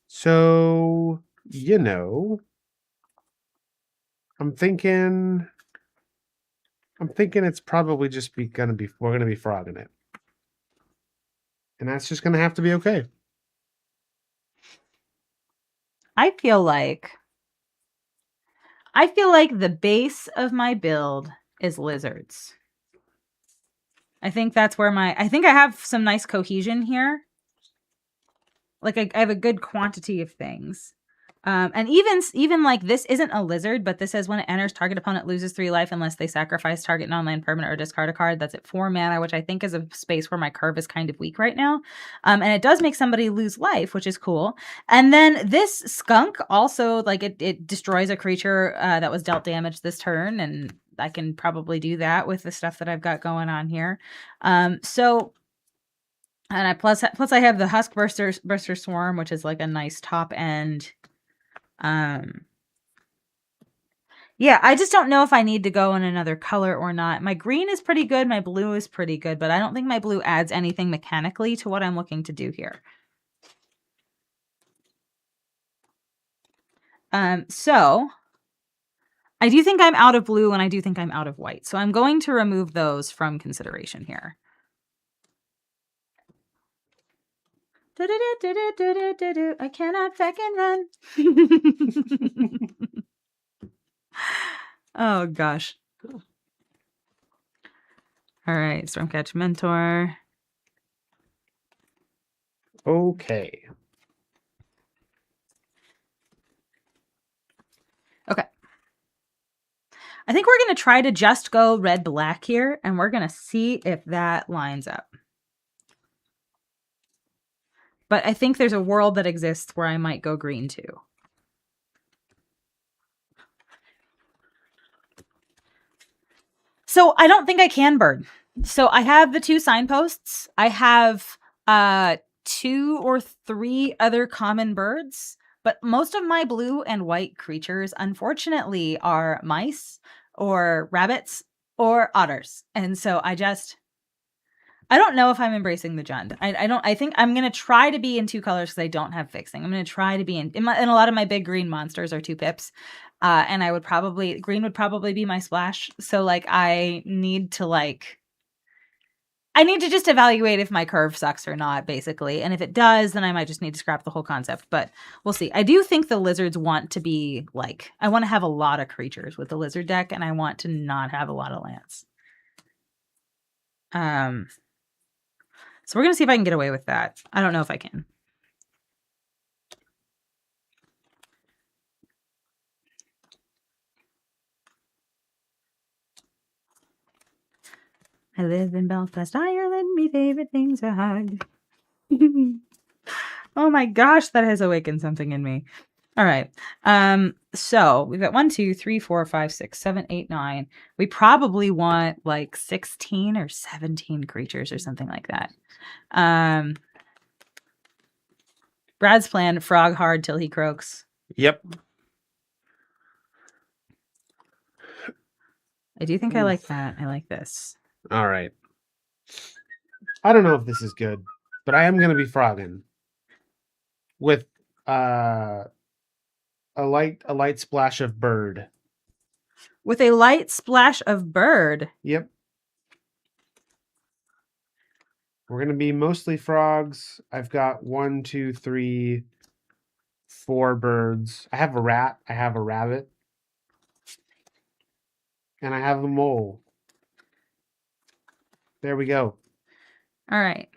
So, you know, I'm thinking it's probably just we're gonna be frogging it. And that's just gonna have to be okay. I feel like the base of my build is lizards. I think that's where I think I have some nice cohesion here. Like I have a good quantity of things. And even like this isn't a lizard, but this says when it enters, target opponent loses 3 life unless they sacrifice target non-land permanent or discard a card. That's at 4 mana, which I think is a space where my curve is kind of weak right now. And it does make somebody lose life, which is cool. And then this skunk also, like it destroys a creature that was dealt damage this turn, and I can probably do that with the stuff that I've got going on here. So... And I plus I have the Husk Burster Swarm, which is like a nice top end. Yeah, I just don't know if I need to go in another color or not. My green is pretty good. My blue is pretty good, but I don't think my blue adds anything mechanically to what I'm looking to do here. So I do think I'm out of blue, and I do think I'm out of white. So I'm going to remove those from consideration here. I cannot fucking run. Oh gosh. All right, Stormcatch Mentor. Okay. Okay. I think we're going to try to just go red-black here, and we're going to see if that lines up. But I think there's a world that exists where I might go green too. So I don't think I can bird. So I have the 2 signposts. I have 2 or 3 other common birds. But most of my blue and white creatures, unfortunately, are mice or rabbits or otters. And so I don't know if I'm embracing the Jund. I don't. I think I'm gonna try to be in 2 colors because I don't have fixing. I'm gonna try to be in a lot of my big green monsters are 2 pips, and I would probably green would probably be my splash. So like I need to just evaluate if my curve sucks or not, basically. And if it does, then I might just need to scrap the whole concept. But we'll see. I do think the lizards want to be like I want to have a lot of creatures with the lizard deck, and I want to not have a lot of lands. So we're going to see if I can get away with that. I don't know if I can. I live in Belfast, Ireland. My favorite things are hard. Oh my gosh, that has awakened something in me. All right. So we've got 1, 2, 3, 4, 5, 6, 7, 8, 9. We probably want like 16 or 17 creatures or something like that. Brad's plan, frog hard till he croaks. Yep. I do think I like that. I like this. All right. I don't know if this is good, but I am going to be frogging with a light splash of bird. With a light splash of bird. Yep. We're going to be mostly frogs. I've got 1, 2, 3, 4 birds. I have a rat. I have a rabbit. And I have a mole. There we go. All right.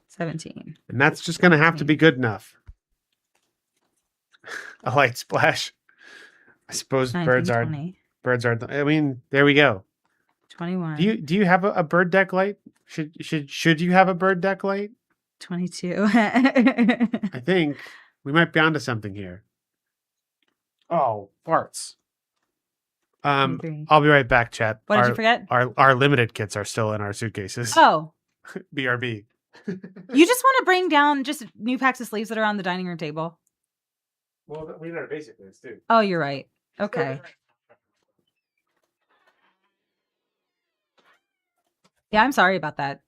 17. And that's just going to have to be good enough. A light splash. I suppose 19, birds 20. are. I mean, there we go. 21. Do you have a bird deck light? Should you have a bird deck light? 22. I think we might be onto something here. Oh, farts. 23. I'll be right back, chat. What did you forget? Our limited kits are still in our suitcases. Oh, BRB. you just want to bring down just new packs of sleeves that are on the dining room table. Well, we need our basic list too. Oh, you're right. Okay. Yeah, I'm sorry about that.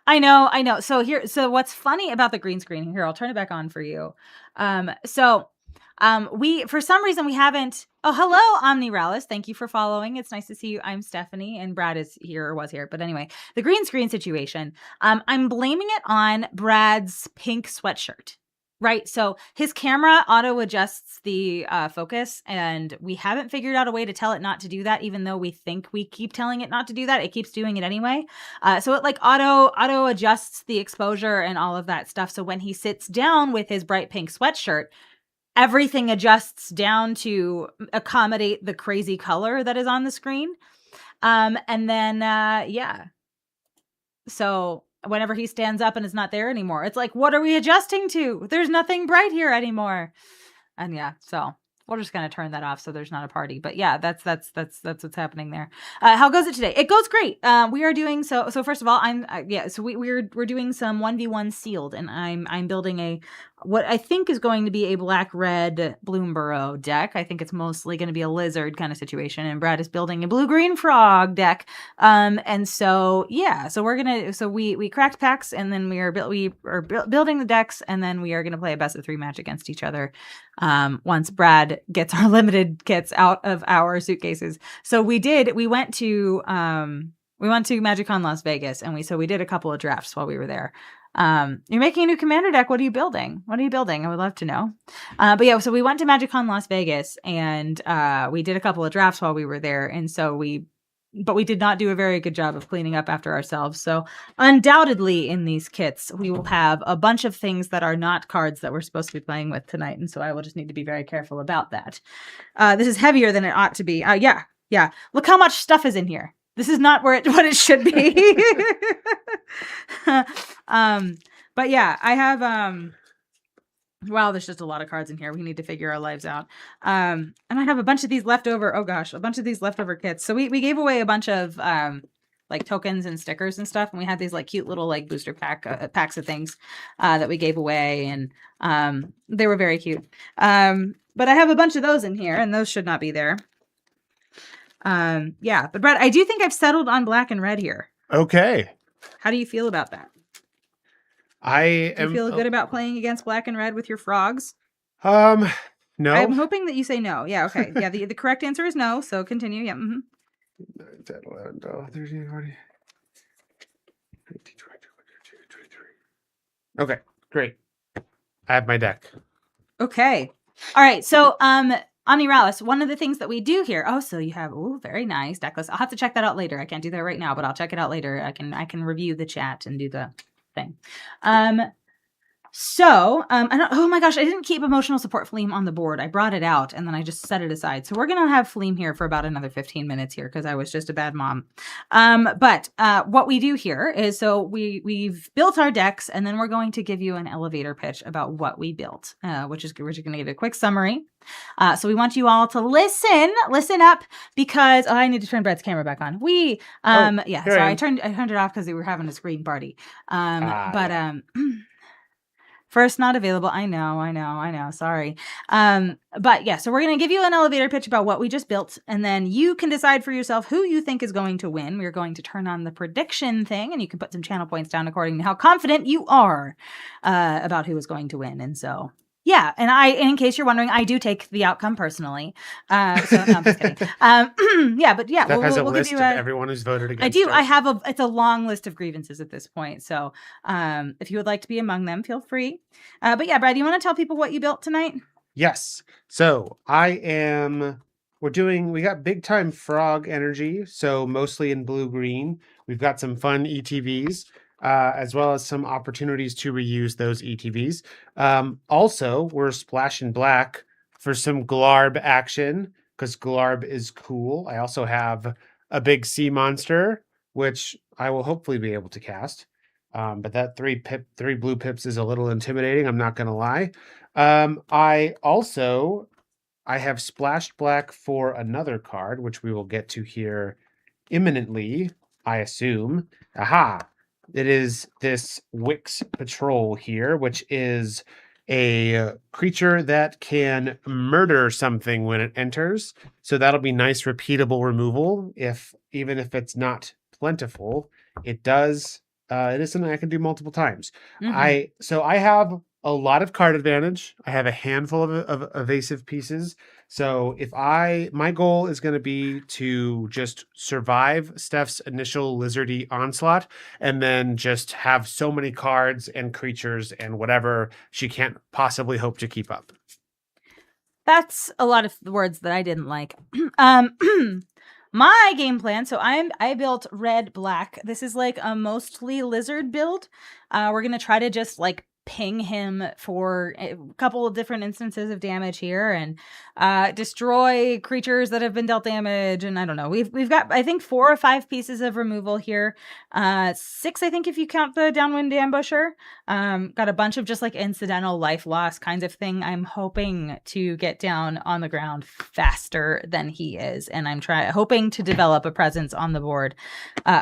I know. So what's funny about the green screen here, I'll turn it back on for you. We, for some reason we haven't, oh, hello, Omniralis. Thank you for following. It's nice to see you. I'm Stephanie and Brad is here or was here. But anyway, the green screen situation, I'm blaming it on Brad's pink sweatshirt. Right. So his camera auto adjusts the focus and we haven't figured out a way to tell it not to do that. Even though we think we keep telling it not to do that, it keeps doing it anyway. So it like auto adjusts the exposure and all of that stuff. So when he sits down with his bright pink sweatshirt, everything adjusts down to accommodate the crazy color that is on the screen. And then, yeah. So whenever he stands up and is not there anymore, it's like, what are we adjusting to? There's nothing bright here anymore. And yeah, so we're just going to turn that off so there's not a party. But yeah, that's what's happening there. How goes it today? It goes great. We are doing so first of all, we're doing some 1v1 sealed and I'm building what I think is going to be a black-red Bloomburrow deck. I think it's mostly going to be a lizard kind of situation, and Brad is building a blue-green frog deck. And so yeah, so we cracked packs, and then we are building the decks, and then we are gonna play a best of 3 match against each other. Once Brad gets our limited kits out of our suitcases. So we went to MagicCon Las Vegas, and we did a couple of drafts while we were there. You're making a new commander deck. What are you building? I would love to know. But yeah, so we went to MagicCon Las Vegas and we did a couple of drafts while we were there. And so but we did not do a very good job of cleaning up after ourselves. So undoubtedly in these kits, we will have a bunch of things that are not cards that we're supposed to be playing with tonight. And so I will just need to be very careful about that. This is heavier than it ought to be. Yeah. Look how much stuff is in here. This is not what it should be. But yeah, I have, wow, there's just a lot of cards in here. We need to figure our lives out. And I have a bunch of these leftover, oh gosh, a bunch of these leftover kits. So we gave away a bunch of like tokens and stickers and stuff. And we had these like cute little like booster packs of things that we gave away, and they were very cute. But I have a bunch of those in here, and those should not be there. Yeah, but Brett, I do think I've settled on black and red here. Okay. How do you feel about that? Do you feel good about playing against black and red with your frogs? No. I'm hoping that you say no. Yeah, okay. Yeah, the correct answer is no, so continue. Yeah. 9, 10, 11, 12, 13, 14, 19, 20, 22, 23. Okay, great. I have my deck. Okay. All right. So, Omniralis, one of the things that we do here. Oh, so you have very nice deck list. I'll have to check that out later. I can't do that right now, but I'll check it out later. I can review the chat and do the thing. Oh my gosh, I didn't keep emotional support Fleam on the board. I brought it out and then I just set it aside. So we're going to have Fleam here for about another 15 minutes here because I was just a bad mom. But what we do here is, so we've built our decks and then we're going to give you an elevator pitch about what we built, which is we're just going to give you a quick summary. So we want you all to listen up because I need to turn Brett's camera back on. I turned it off because we were having a screen party. First not available. I know. Sorry. But yeah, so we're going to give you an elevator pitch about what we just built, and then you can decide for yourself who you think is going to win. We're going to turn on the prediction thing, and you can put some channel points down according to how confident you are about who is going to win. And so, yeah, and in case you're wondering, I do take the outcome personally. So no, I'm just kidding. Steph has a we'll list give of you everyone who's voted against. I do. Her. I have it's a long list of grievances at this point. So, if you would like to be among them, feel free. But yeah, Brad, do you want to tell people what you built tonight? Yes. So we got big time frog energy. So mostly in blue green. We've got some fun ETVs. As well as some opportunities to reuse those ETVs. Also, we're splashing black for some Glarb action because Glarb is cool. I also have a big sea monster, which I will hopefully be able to cast. But that 3 blue pips is a little intimidating. I'm not going to lie. I have splashed black for another card, which we will get to here imminently, I assume. Aha! It is this Wix Patrol here, which is a creature that can murder something when it enters. So that'll be nice, repeatable removal. Even if it's not plentiful, it does. It is something I can do multiple times. Mm-hmm. I have a lot of card advantage. I have a handful of evasive pieces. So my goal is going to be to just survive Steph's initial lizardy onslaught and then just have so many cards and creatures and whatever she can't possibly hope to keep up. That's a lot of words that I didn't like. My game plan. So I built red black. This is like a mostly lizard build. We're going to try to just like ping him for a couple of different instances of damage here and destroy creatures that have been dealt damage. And I don't know, we've got, I think 4 or 5 pieces of removal here. 6, I think, if you count the downwind ambusher. Got a bunch of just like incidental life loss kinds of thing. I'm hoping to get down on the ground faster than he is. And I'm hoping to develop a presence on the board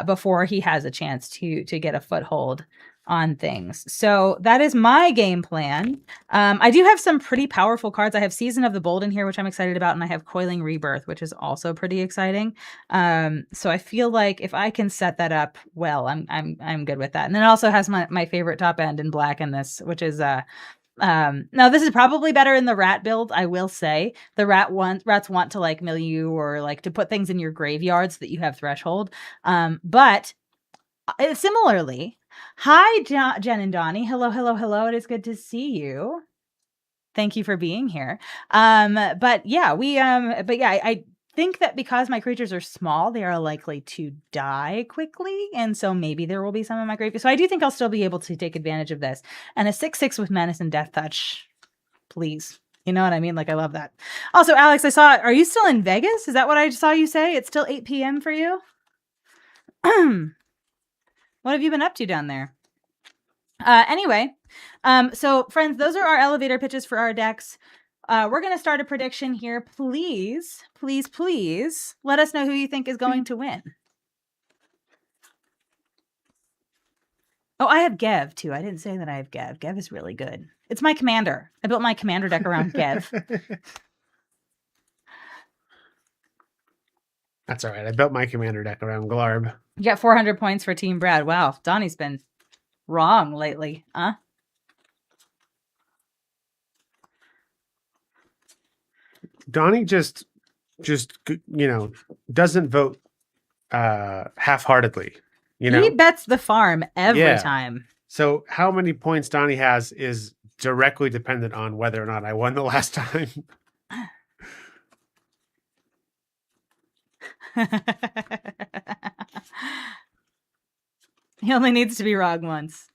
before he has a chance to get a foothold on things. So that is my game plan. I do have some pretty powerful cards. I have Season of the Bold in here, which I'm excited about, and I have Coiling Rebirth, which is also pretty exciting. So I feel like if I can set that up well, I'm good with that. And then it also has my favorite top end in black in this, which is now this is probably better in the rat build. I will say the rats want to like mill you or like to put things in your graveyard so that you have threshold. But similarly, hi, Jen and Donnie. Hello. It is good to see you. Thank you for being here. I think that because my creatures are small, they are likely to die quickly. And so maybe there will be some in my graveyard. So I do think I'll still be able to take advantage of this. And a 6/6 with Menace and Death Touch, please. You know what I mean? Like, I love that. Also, Alex, are you still in Vegas? Is that what I saw you say? It's still 8 p.m. for you? What have you been up to down there? Anyway, so friends, those are our elevator pitches for our decks. We're going to start a prediction here. Please let us know who you think is going to win. Oh, I have Gev too. I didn't say that I have Gev. Gev is really good. It's my commander. I built my commander deck around Gev. That's all right. I built my commander deck around Glarb. You got 400 points for Team Brad. Wow, Donnie's been wrong lately, huh? Donnie just doesn't vote half-heartedly. He bets the farm every Yeah. time. So how many points Donnie has is directly dependent on whether or not I won the last time. He only needs to be wrong once.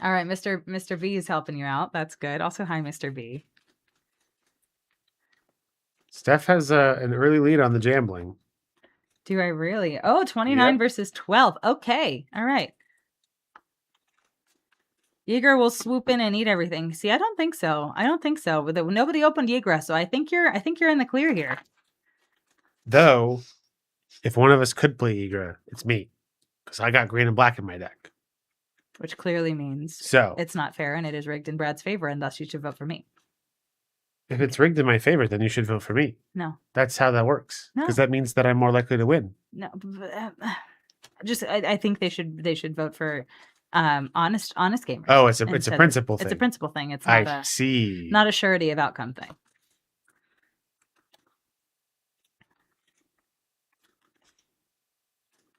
All right, Mr. B is helping you out. That's good. Also, hi, Mr. B. Steph has an early lead on the gambling. Do I really? Oh, 29 versus 12. Okay. All right. Yeager will swoop in and eat everything. See, I don't think so. I don't think so. Nobody opened Yeager, so I think you're in the clear here. Though, if one of us could play Yeager, it's me, because I got green and black in my deck. Which clearly means so it's not fair and it is rigged in Brad's favor, and thus you should vote for me. If it's rigged in my favor, then you should vote for me. No. That's how that works. No. Because that means that I'm more likely to win. No. I think they should vote for honest gamers. Oh, it's a principle thing. It's a principle thing. It's not not a surety of outcome thing.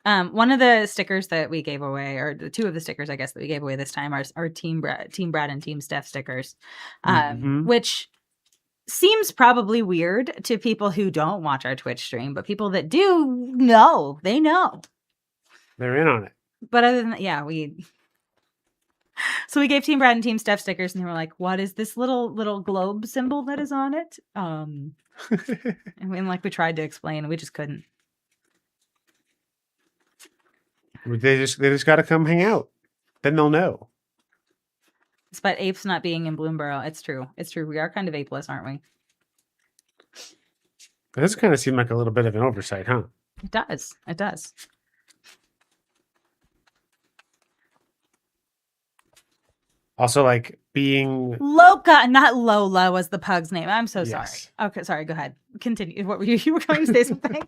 One of the stickers that we gave away, or the two of the stickers, I guess, that we gave away this time are Team Brad and Team Steph stickers, which seems probably weird to people who don't watch our Twitch stream, but people that do know, they know. They're in on it. But other than that, yeah, so we gave Team Brad and Team Steph stickers, and they were like, "What is this little globe symbol that is on it?" And we tried to explain, and we just couldn't. They just got to come hang out. Then they'll know. Despite apes not being in Bloomburrow, it's true. It's true. We are kind of apeless, aren't we? It does kind of seem like a little bit of an oversight, huh? It does. It does. Also, like being Loca, not Lola, was the pug's name. I'm so sorry. Yes. Okay, sorry. Go ahead. Continue. What were you? You were going to say something?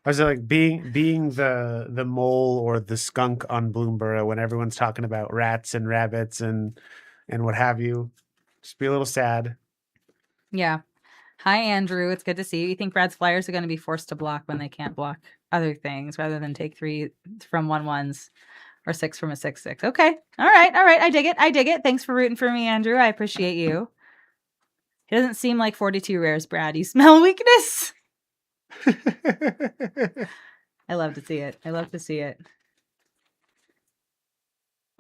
I was like being the mole or the skunk on Bloomburrow when everyone's talking about rats and rabbits and what have you. Just be a little sad. Yeah. Hi, Andrew. It's good to see you. You think Brad's Flyers are going to be forced to block when they can't block other things rather than take 3 from 1/1s or 6 from a 6/6? Okay. All right. I dig it. Thanks for rooting for me, Andrew. I appreciate you. He doesn't seem like 42 rares, Brad. You smell weakness. I love to see it.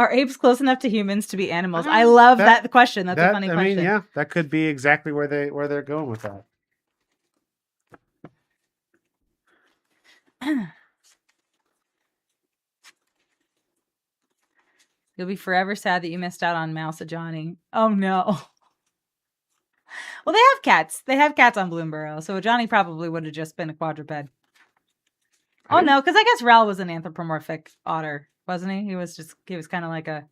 Are apes close enough to humans to be animals? I love that question. That's a funny question. Yeah, that could be exactly where they're going with that. You'll be forever sad that you missed out on Mouse Johnny. Oh no. Well, they have cats. They have cats on Bloomburrow, so Johnny probably would have just been a quadruped. Oh no, because I guess Ral was an anthropomorphic otter, wasn't he? He was kind of like a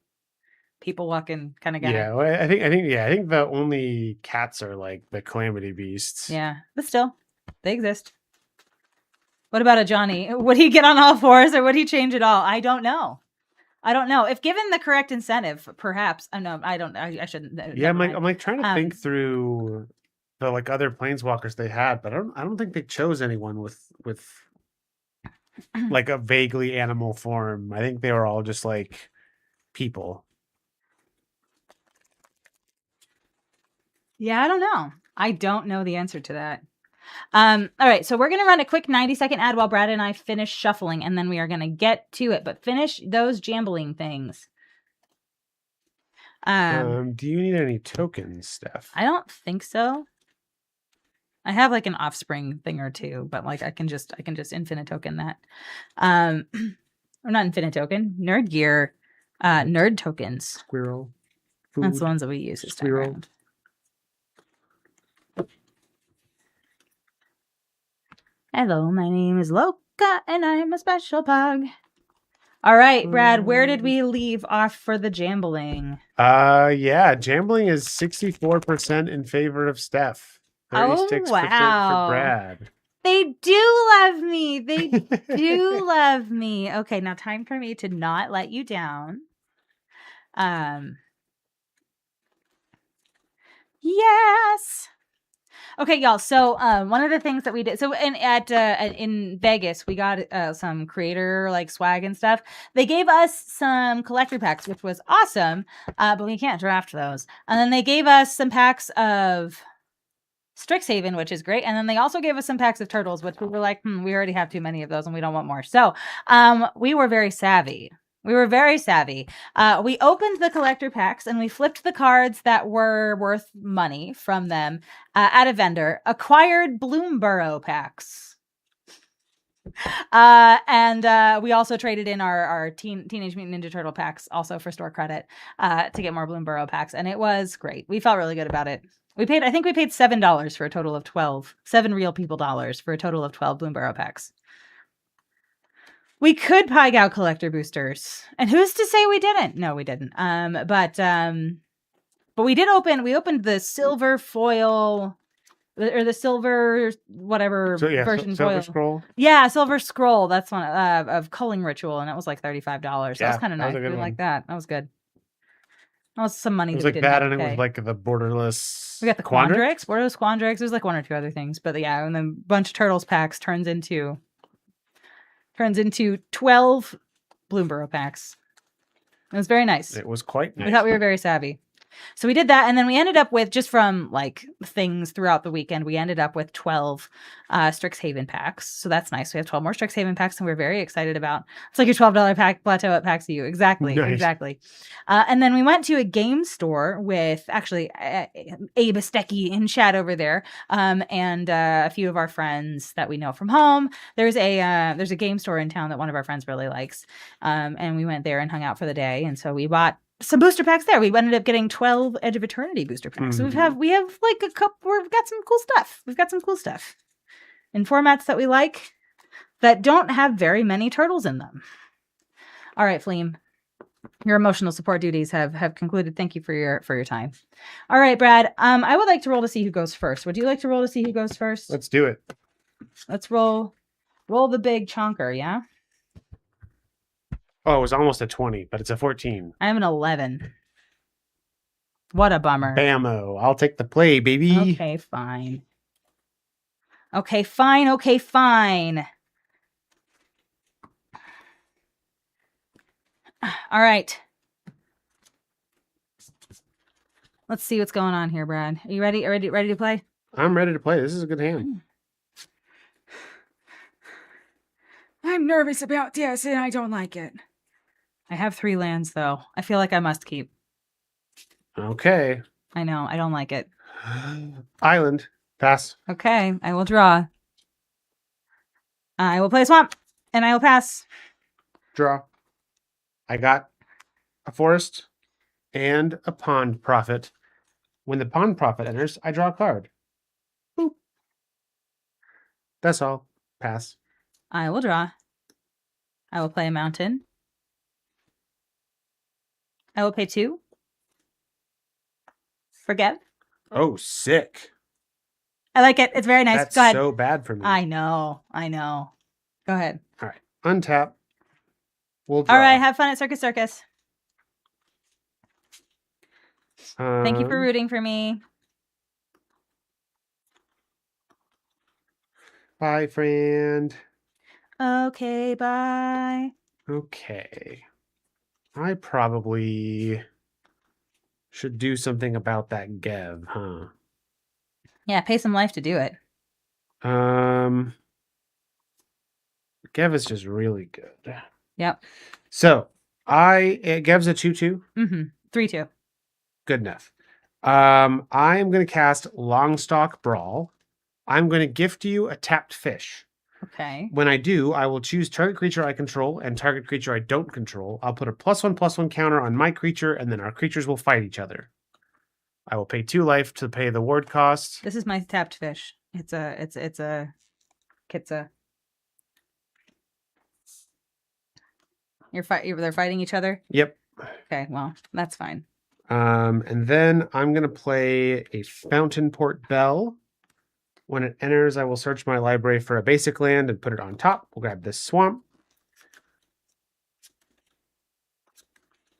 people walking kind of guy. Yeah, well, I think the only cats are like the calamity beasts. Yeah, but still, they exist. What about a Johnny? Would he get on all fours or would he change it all? I don't know. If given the correct incentive, perhaps. No, I don't. I shouldn't. Yeah, I'm trying to think through the like other planeswalkers they had, but I don't think they chose anyone with like a vaguely animal form. I think they were all just like people. Yeah, I don't know. I don't know the answer to that. All right, so we're going to run a quick 90-second ad while Brad and I finish shuffling, and then we are going to get to it. But finish those jambling things. Do you need any tokens, Steph? I don't think so. I have like an offspring thing or two, but like I can just infinite token that. Or not infinite token, nerd gear, nerd tokens. Squirrel. Food. That's the ones that we use this time around. Hello, my name is Loca, and I am a special pug. All right, Brad, where did we leave off for the jambling? Yeah, gambling is 64% in favor of Steph. Oh, 36% for wow. Brad. They do love me. They do love me. Okay, now time for me to not let you down. Yes. Okay, y'all. So, one of the things that we did, so in Vegas, we got some creator like swag and stuff. They gave us some collector packs, which was awesome, but we can't draft those. And then they gave us some packs of Strixhaven, which is great. And then they also gave us some packs of turtles, which we were like, we already have too many of those and we don't want more. So we were very savvy. We were very savvy. We opened the collector packs and we flipped the cards that were worth money from them at a vendor, acquired Bloomburrow packs. And we also traded in our Teenage Mutant Ninja Turtle packs also for store credit to get more Bloomburrow packs. And it was great. We felt really good about it. I think we paid $7 for a total of 12, 7 real people dollars for a total of 12 Bloomburrow packs. We could pie out collector boosters. And who's to say we didn't? No, we didn't. But we opened the silver foil or the silver whatever version silver foil. scroll. Yeah, silver scroll. That's one of Culling Ritual, and it was like $35. That was kind of nice. We like that. That was good. That was some money. It was that like we didn't that, have and to it was pay. like the borderless. We got the Quandrix. Borderless Quandrix. There's like 1 or 2 other things, but yeah, and then a bunch of turtles packs turns into 12 Bloomburrow packs. It was very nice. It was quite nice. We thought we were very savvy. So we did that, and then we ended up with, just from like things throughout the weekend, we ended up with 12 Strixhaven packs. So that's nice. We have 12 more Strixhaven packs, and we're very excied about. It's like your $12 pack plateau at Packs You. Exactly, nice. Exactly. And then we went to a game store with actually Abe Stecki in chat over there, and a few of our friends that we know from home. There's a game store in town that one of our friends really likes, and we went there and hung out for the day. And so we bought some booster packs there. We ended up getting 12 Edge of Eternity booster packs. Mm-hmm. So we have like a couple. We've got some cool stuff. We've got some cool stuff in formats that we like that don't have very many turtles in them. All right, Fleem, your emotional support duties have concluded. Thank you for your time. All right, Brad. I would like to roll to see who goes first. Would you like to roll to see who goes first? Let's do it. Let's roll the big chonker. Yeah. Oh, it was almost a 20, but it's a 14. I have an 11. What a bummer. Bammo. I'll take the play, baby. Okay, fine. Okay, fine. Okay, fine. All right. Let's see what's going on here, Brad. Are you ready? Ready to play? I'm ready to play. This is a good hand. I'm nervous about this, and I don't like it. I have 3 lands, though. I feel like I must keep. Okay. I know. I don't like it. Island. Pass. Okay. I will draw. I will play Swamp, and I will pass. Draw. I got a forest and a pond prophet. When the pond prophet enters, I draw a card. Boop. That's all. Pass. I will draw. I will play a mountain. I will pay 2. Forget. Oh, sick. I like it. It's very nice. That's Go ahead. so bad for me. I know. Go ahead. All right. Untap. We'll draw. All right. Have fun at Circus Circus. Thank you for rooting for me. Bye, friend. Okay, bye. Okay. I probably should do something about that Gev, huh? Yeah, pay some life to do it. Gev is just really good. Yep. So Gev's a 2/2. 3/2. Good enough. I am going to cast Longstock Brawl. I'm going to gift you a tapped fish. Okay. When I do, I will choose target creature I control and target creature I don't control. I'll put a +1/+1 counter on my creature, and then our creatures will fight each other. I will pay 2 life to pay the ward cost. This is my tapped fish. It's a Kitza. They're fighting each other? Yep. Okay, well, that's fine. And then I'm going to play a Fountain Port Bell. When it enters, I will search my library for a basic land and put it on top. We'll grab this swamp.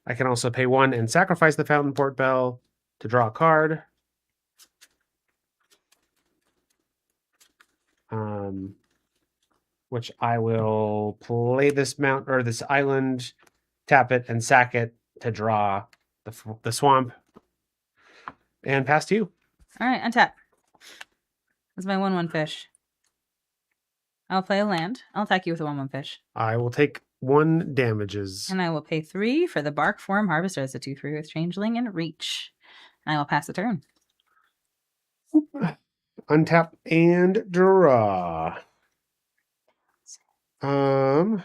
I can also pay 1 and sacrifice the Fountain Port Bell to draw a card. Which I will play this this island, tap it, and sack it to draw the swamp. And pass to you. All right, untap. That's my 1/1 fish. I'll play a land. I'll attack you with a 1/1 fish. I will take 1 damages. And I will pay 3 for the Bark Form Harvester as a 2/3 with Changeling and Reach. And I will pass the turn. Untap and draw. I'll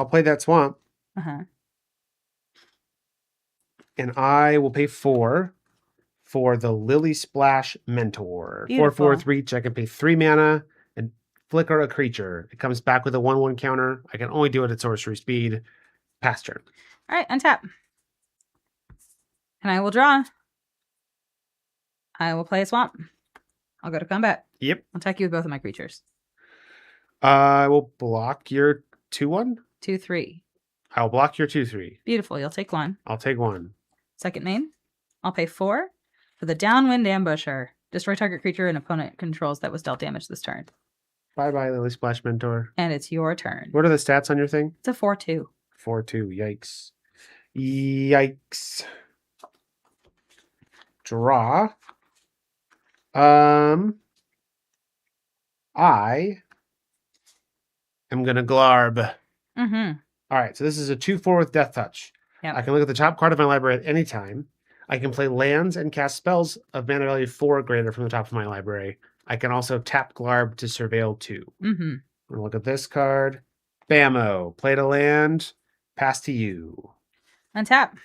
play that swamp. And I will pay 4 for the Lily Splash Mentor. Beautiful. 4/4 with reach. I can pay 3 mana and flicker a creature. It comes back with a 1/1 counter. I can only do it at sorcery speed. Pass turn. All right, untap. And I will draw. I will play a swamp. I'll go to combat. Yep. I'll attack you with both of my creatures. I will block your 2/1. 2/3. I'll block your 2/3. Beautiful. You'll take 1. I'll take 1. Second main. I'll pay 4 for the Downwind Ambusher. Destroy target creature an opponent controls that was dealt damage this turn. Bye-bye, Lily Splash Mentor. And it's your turn. What are the stats on your thing? It's a 4/2. 4/2. Yikes. Yikes. Draw. I am going to Glarb. All right, so this is a 2/4 with Death Touch. Yep. I can look at the top card of my library at any time. I can play lands and cast spells of mana value 4 or greater from the top of my library. I can also tap Glarb to surveil 2. I'm gonna look at this card. Bammo. Played a land. Pass to you. Untap.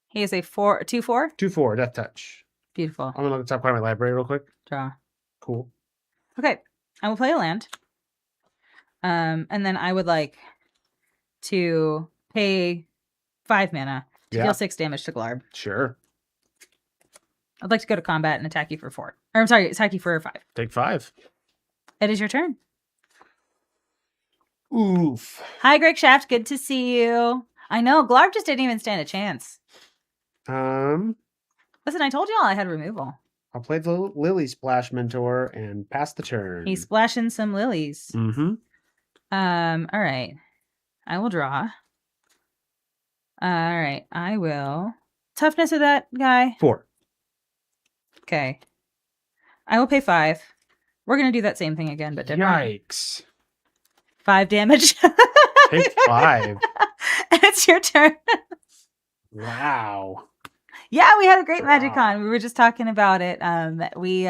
He is a 2/4. 2/4. Death Touch. Beautiful. I'm gonna look at the top card of my library real quick. Draw. Cool. Okay. I will play a land. And then I would like to pay 5 mana to deal 6 damage to Glarb. Sure. I'd like to go to combat and attack you for 4. Or I'm sorry, attack you for 5. Take 5. It is your turn. Oof. Hi, Greg Shaft. Good to see you. I know, Glarb just didn't even stand a chance. Listen, I told y'all I had removal. I'll play the Lily Splash Mentor and pass the turn. He's splashing some lilies. Mm-hmm. All right. I will draw. All right. I will. Toughness of that guy? 4. Okay. I will pay 5. We're going to do that same thing again, but different. Yikes. 5 damage. Take 5. It's your turn. Wow. Yeah, we had a great MagicCon. We were just talking about it. We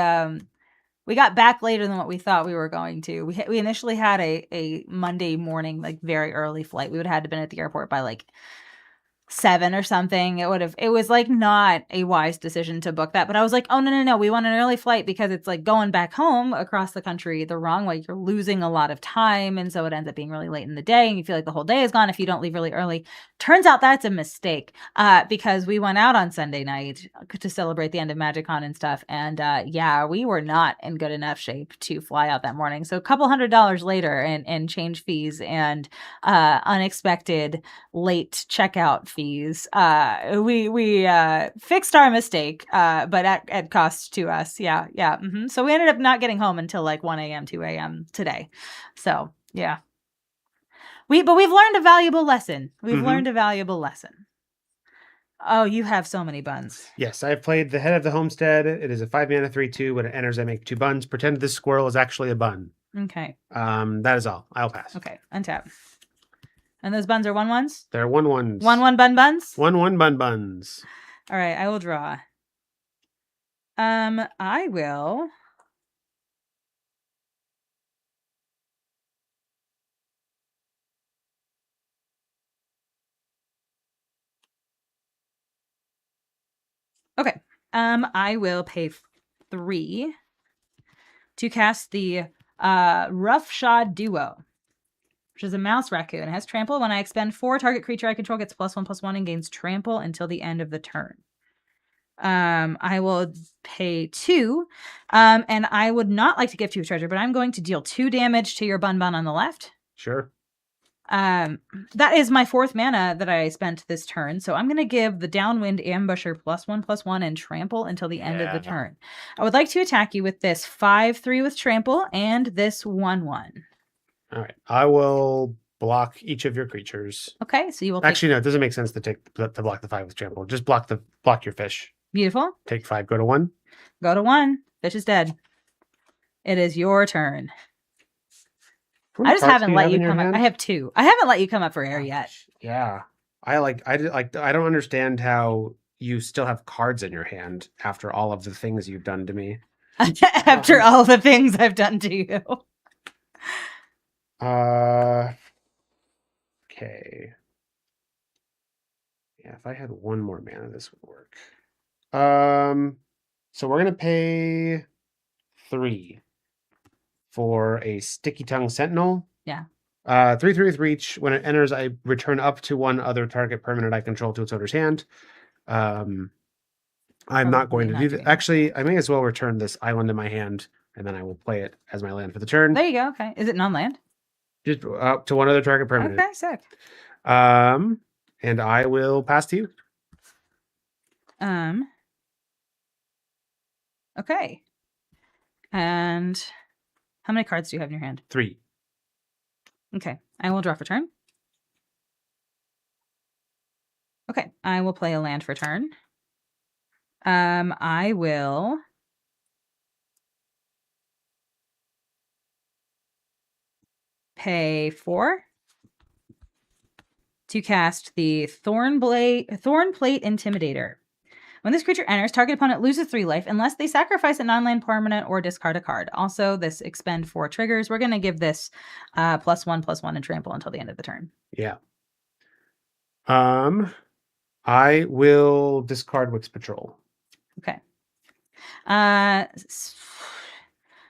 got back later than what we thought we were going to. We initially had a Monday morning, like very early flight. We would have had to been at the airport by like 7 or something. It was like not a wise decision to book that. But I was like, oh no. We want an early flight because it's like going back home across the country the wrong way. You're losing a lot of time. And so it ends up being really late in the day and you feel like the whole day is gone if you don't leave really early. Turns out that's a mistake because we went out on Sunday night to celebrate the end of MagicCon and stuff. And we were not in good enough shape to fly out that morning. So a couple $100 later and change fees and unexpected late checkout fees. We fixed our mistake, but at cost to us. Yeah. So we ended up not getting home until like 1 a.m., 2 a.m. today. So yeah. But we've learned a valuable lesson. Learned a valuable lesson. Oh, you have so many buns. Yes, I've played the Head of the Homestead. It is a 5 mana 3/2. When it enters, I make 2 buns. Pretend this squirrel is actually a bun. Okay. That is all. I'll pass. Okay. Untap. And those buns are 1/1s? They're 1/1s. 1/1 buns? 1/1 buns. All right, I will draw. I will. Okay. I will pay 3 to cast the Roughshod Duo. which is a mouse raccoon. It has trample. When I expend 4, target creature I control gets +1/+1 and gains trample until the end of the turn. I will pay 2. And I would not like to give 2 treasure, but I'm going to deal 2 damage to your Bun Bun on the left. Sure. That is my 4th mana that I spent this turn. So I'm going to give the Downwind Ambusher +1/+1 and trample until the end of the turn. I would like to attack you with this 5/3 with trample and this 1/1. All right. I will block each of your creatures. Okay, so you will Actually, no, it doesn't make sense to block the 5 with trample. Just block your fish. Beautiful. Take 5, go to 1. Go to 1. Fish is dead. It is your turn. I just haven't let you come up. I have 2. I haven't let you come up for air yet. Yeah. I don't understand how you still have cards in your hand after all of the things you've done to me. After all the things I've done to you. Okay. Yeah, if I had 1 more mana, this would work. So we're gonna pay 3 for a Sticky Tongue Sentinel. Yeah. 3/3 with reach. When it enters, I return up to 1 other target permanent I control to its owner's hand. I'm not going to do that. Actually, I may as well return this island in my hand, and then I will play it as my land for the turn. There you go. Okay. Is it non-land? Just up to 1 other target permanent. Okay, sick. And I will pass to you. Okay. And how many cards do you have in your hand? 3. Okay. I will draw for turn. Okay. I will play a land for turn. I will pay 4 to cast the Thornplate Intimidator. When this creature enters, target opponent loses 3 life unless they sacrifice a non-land permanent or discard a card. Also, this expend 4 triggers. We're going to give this +1/+1 and trample until the end of the turn. Yeah. I will discard Wix Patrol. Okay. And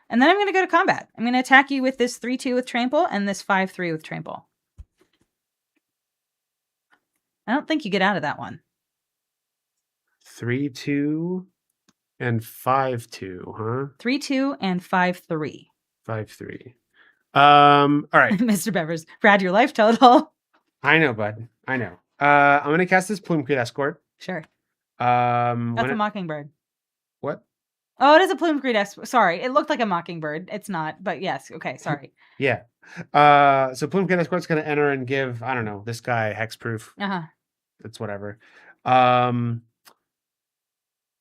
then I'm going to go to combat. I'm going to attack you with this 3/2 with trample and this 5/3 with trample. I don't think you get out of that one. 3/2 and 5/2, huh? 3/2 and 5/3. 5/3. All right. Mr. Bevers, Brad, your life total. I know, bud. I know. I'm gonna cast this Plume-Creed Escort. Sure. That's a Mockingbird. What? Oh, it is a Plume-Creed Escort. Sorry, it looked like a Mockingbird. It's not, but yes. Okay, sorry. Yeah. So Plume-Creed Escort's gonna enter and give, I don't know, this guy hexproof. It's whatever.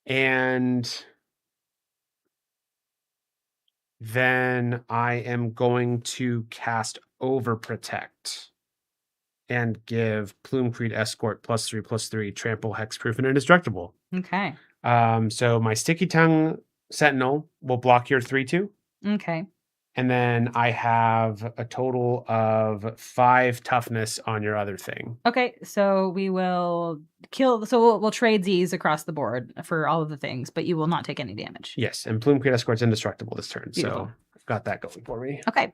And then I am going to cast Overprotect and give Plume-Creed Escort +3/+3 trample, hexproof, and indestructible. Okay. So my Sticky Tongue Sentinel will block your 3/2. Okay. And then I have a total of 5 toughness on your other thing. Okay, so we will kill. So we'll trade these across the board for all of the things, but you will not take any damage. Yes, and Plume-Creed Escort's indestructible this turn. Beautiful. So I've got that going for me. Okay.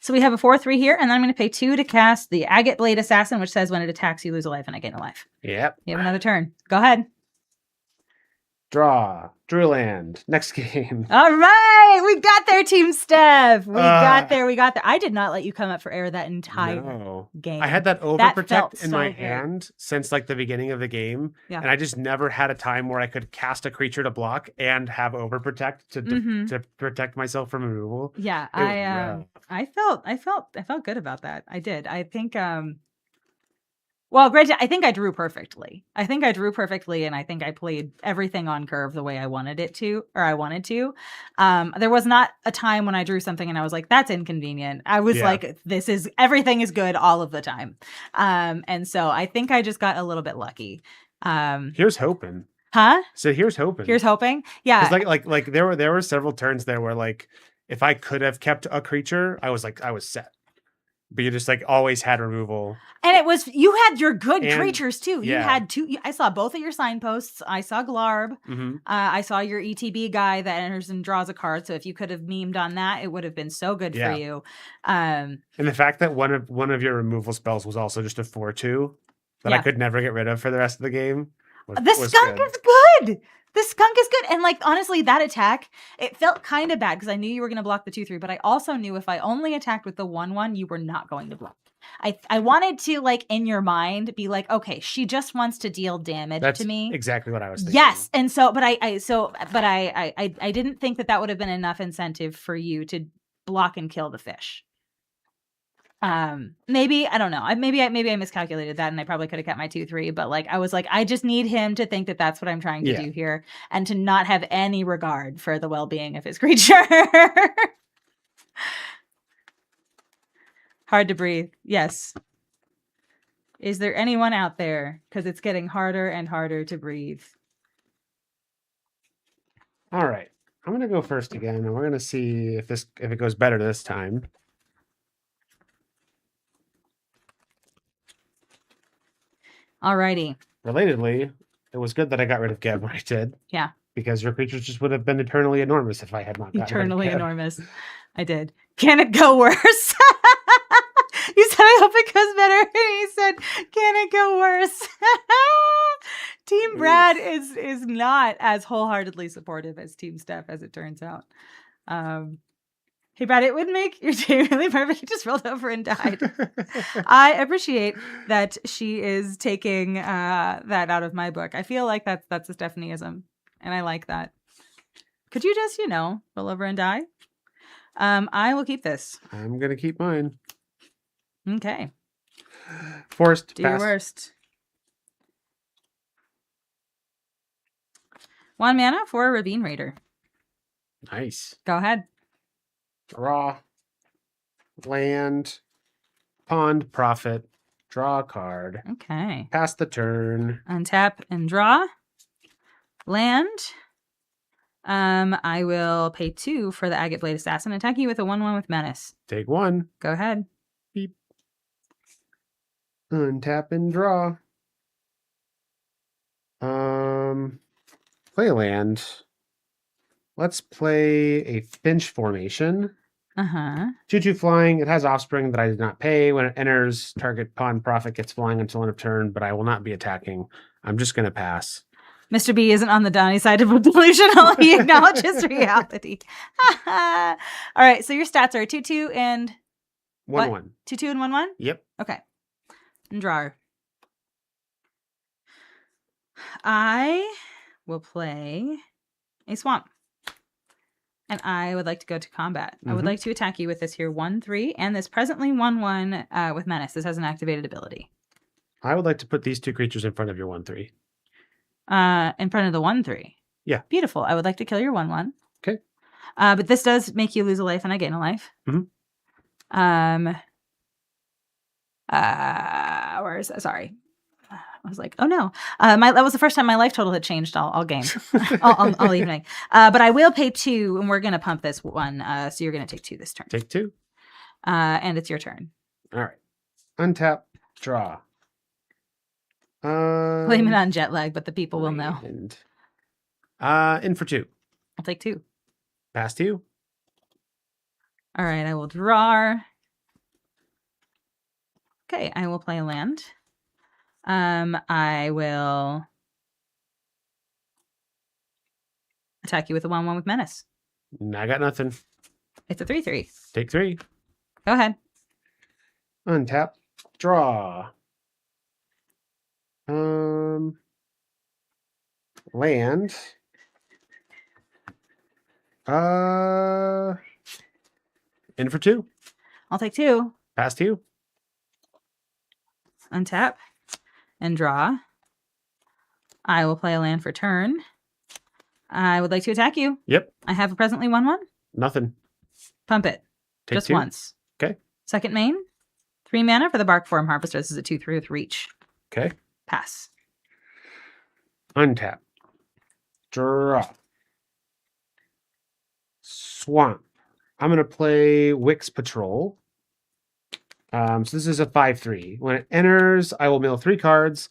So we have a 4/3 here, and then I'm going to pay 2 to cast the Agate Blade Assassin, which says when it attacks, you lose a life and I gain a life. Yep. You have another turn. Go ahead. Draw. Drew land. Next game. All right. We got there, Team Steph. We got there. I did not let you come up for air that entire game. I had that Overprotect in my hand since like the beginning of the game. Yeah. And I just never had a time where I could cast a creature to block and have Overprotect to protect myself from removal. Yeah. I felt good about that. I did. I think well, granted, I think I drew perfectly. And I think I played everything on curve the way I wanted to. There was not a time when I drew something and I was like, that's inconvenient. I was like, everything is good all of the time. And so I think I just got a little bit lucky. Here's hoping. Huh? So here's hoping. Yeah. Like there were several turns there where like if I could have kept a creature, I was set. But you just like always had removal. And it was, you had your good And- creatures too. You yeah. had two. I saw both of your signposts. I saw Glarb. Mhm. I saw your ETB guy that enters and draws a card. So if you could have memed on that, it would have been so good for you. And the fact that one of your removal spells was also just a 4/2 that I could never get rid of for the rest of the game. The skunk is good. The skunk is good. And like, honestly, that attack, it felt kind of bad because I knew you were going to block the 2/3, but I also knew if I only attacked with the 1/1, you were not going to block. I wanted to, like, in your mind be like, okay, she just wants to deal damage to me. Exactly what I was thinking. Yes. And so, but I didn't think that would have been enough incentive for you to block and kill the fish. Maybe, I don't know. Maybe I miscalculated that and I probably could have kept my 2/3, but like, I was like, I just need him to think that that's what I'm trying to do here and to not have any regard for the well-being of his creature. Hard to breathe. Yes. Is there anyone out there? Because it's getting harder and harder to breathe. All right. I'm going to go first again, and we're going to see if it goes better this time. Alrighty. Relatedly, it was good that I got rid of Geb when I did. Yeah. Because your creatures just would have been eternally enormous if I had not gotten Eternally rid of Geb. enormous. I did. Can it go worse? You said, I hope it goes better. And he said, can it go worse? Team Brad is not as wholeheartedly supportive as Team Steph, as it turns out. Hey, Brad, it would make your day really perfect. He just rolled over and died. I appreciate that she is taking that out of my book. I feel like that's a Stephanieism, and I like that. Could you just, roll over and die? I will keep this. I'm going to keep mine. Okay. Forced. Do your worst. 1 mana for a Ravine Raider. Nice. Go ahead. Draw. Land. Pond. Profit. Draw a card. Okay. Pass the turn. Untap and draw. Land. I will pay 2 for the Agate Blade Assassin. Attack you with a 1/1 with Menace. Take 1. Go ahead. Beep. Untap and draw. Play land. Let's play a Finch formation. 2/2 flying. It has offspring that I did not pay. When it enters, target pawn profit gets flying until end of turn, but I will not be attacking. I'm just going to pass. Mr. B isn't on the Donnie side of delusional. He acknowledges reality. All right, so your stats are 2/2 and 1/1. 2/2 and 1/1? Yep. Okay. And draw. I will play a swamp. And I would like to go to combat. I would like to attack you with this here 1/3 and this presently 1/1 with Menace. This has an activated ability. I would like to put these 2 creatures in front of your 1/3. In front of the 1/3. Yeah. Beautiful. I would like to kill your 1/1. Okay. But this does make you lose a life and I gain a life. Where is that? Sorry. I was like, oh no. That was the first time my life total had changed all game. all evening. But I will pay 2 and we're gonna pump this one. So you're gonna take 2 this turn. Take 2. And it's your turn. All right. Untap, draw. Blame it on jet lag, but the people will know. In for 2. I'll take 2. Pass to you. All right, I will draw. Okay, I will play a land. I will attack you with a 1/1 with Menace. I got nothing. It's a 3/3. Take 3. Go ahead. Untap, draw. Land. In for 2. I'll take 2. Pass to you. Untap and draw. I will play a land for turn. I would like to attack you. Yep. I have a presently 1/1. Nothing. Pump it. Take Just 2. once. Okay. Second main. 3 mana for the Bark Form Harvester. This is a 2/3 with reach. Okay. Pass. Untap. Draw. Swamp. I'm going to play Wix Patrol. So this is a 5/3. When it enters, I will mill 3 cards.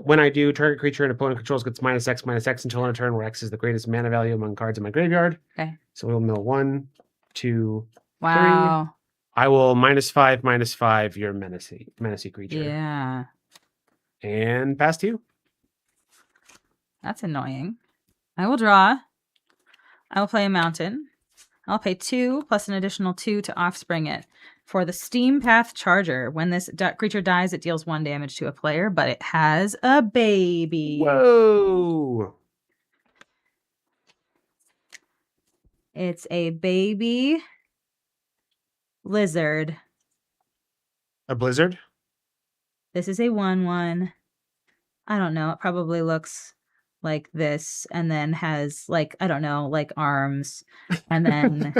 When I do, target creature and opponent controls gets -X until on a turn where X is the greatest mana value among cards in my graveyard. Okay. So we'll mill 1, 2, 3. Wow. I will -5/-5 your menacey creature. Yeah. And pass to you. That's annoying. I will draw. I will play a mountain. I'll pay 2 plus an additional 2 to offspring it. For the Steam Path Charger, when this creature dies, it deals 1 damage to a player, but it has a baby. Whoa! It's a baby lizard. A blizzard? This is a 1/1. I don't know. It probably looks like this and then has like, I don't know, like arms. And then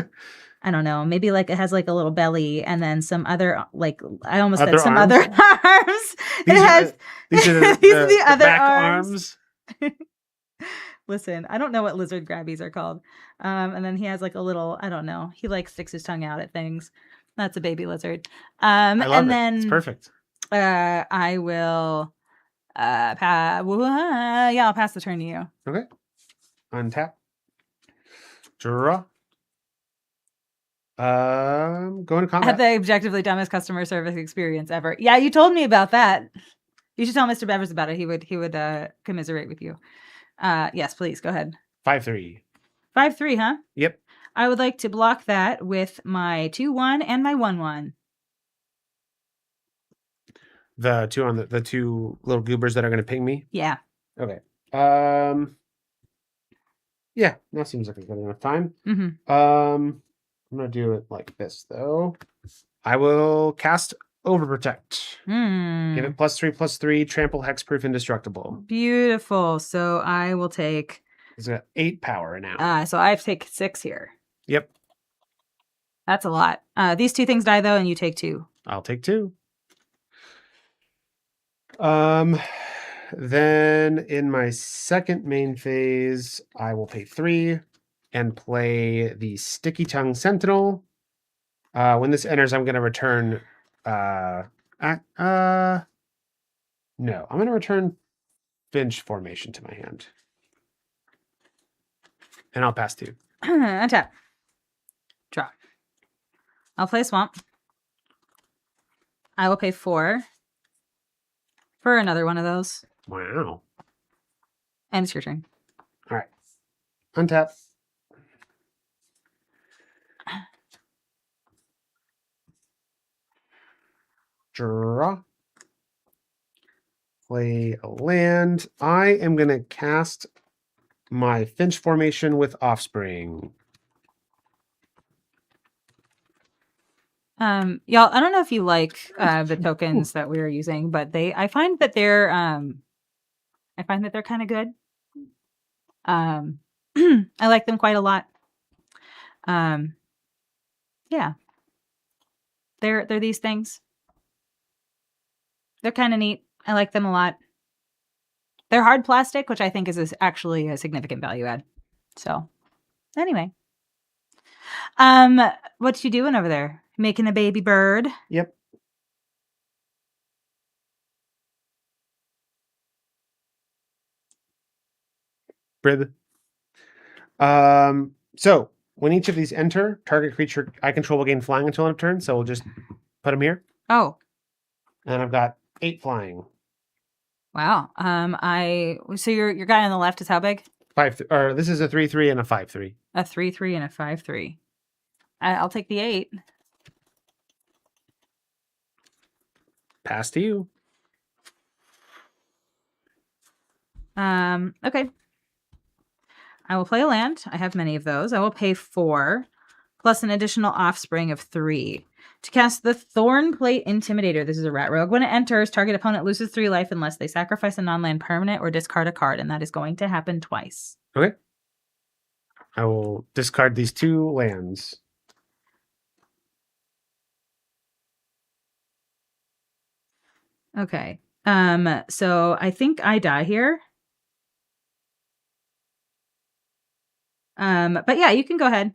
I don't know, maybe like it has like a little belly and then some other like I almost said Other some arms? other arms. These It are has these are the, these are the other back arms. arms. Listen, I don't know what lizard grabbies are called. And then he has like a little, I don't know. He like sticks his tongue out at things. That's a baby lizard. I love And it. then It's perfect. I will yeah, I'll pass the turn to you. Okay. Untap. Draw. Going to I had combat. the objectively dumbest customer service experience ever. Yeah, you told me about that. You should tell Mr. Bevers about it. He would commiserate with you. Yes, please go ahead. 5/3. 5/3, huh? Yep. I would like to block that with my 2/1 and my 1/1. The two on the 2 little goobers that are going to ping me. Yeah. Okay. Yeah, that seems like a good enough time. Mm-hmm. I'm gonna do it like this though. I will cast Overprotect. Give it +3/+3, trample, hexproof, indestructible. Beautiful. So I will take. It's got 8 power now. So I have to take 6 here. Yep. That's a lot. These 2 things die though, and you take 2. I'll take 2. Then in my second main phase, I will pay 3 and play the Sticky Tongue Sentinel. When this enters, I'm going to return. No, I'm going to return Finch Formation to my hand, and I'll pass 2. Untap. Draw. I'll play Swamp. I will pay 4 for another one of those. Wow. And it's your turn. All right. Untap. Draw. Play a land. I am going to cast my Finch Formation with Offspring. Y'all, I don't know if you like the tokens that we're using, but I find that they're kind of good. I like them quite a lot. Yeah. They're these things. They're kind of neat. I like them a lot. They're hard plastic, which I think is actually a significant value add. So, anyway. What you doing over there? Making a baby bird? Yep. Brib. So when each of these enter, target creature I control will gain flying until end of turn. So we'll just put them here. Oh. And I've got 8 flying. Wow. So your guy on the left is how big? 5. Or this is a 3/3 and a 5/3. A 3/3 and a 5/3. I'll take the 8. Pass to you. Okay. I will play a land. I have many of those. I will pay 4 plus an additional offspring of 3 to cast the Thornplate Intimidator. This is a rat rogue. When it enters, target opponent loses 3 life unless they sacrifice a non-land permanent or discard a card, and that is going to happen twice. Okay. I will discard these 2 lands. Okay. So I think I die here. But yeah, you can go ahead.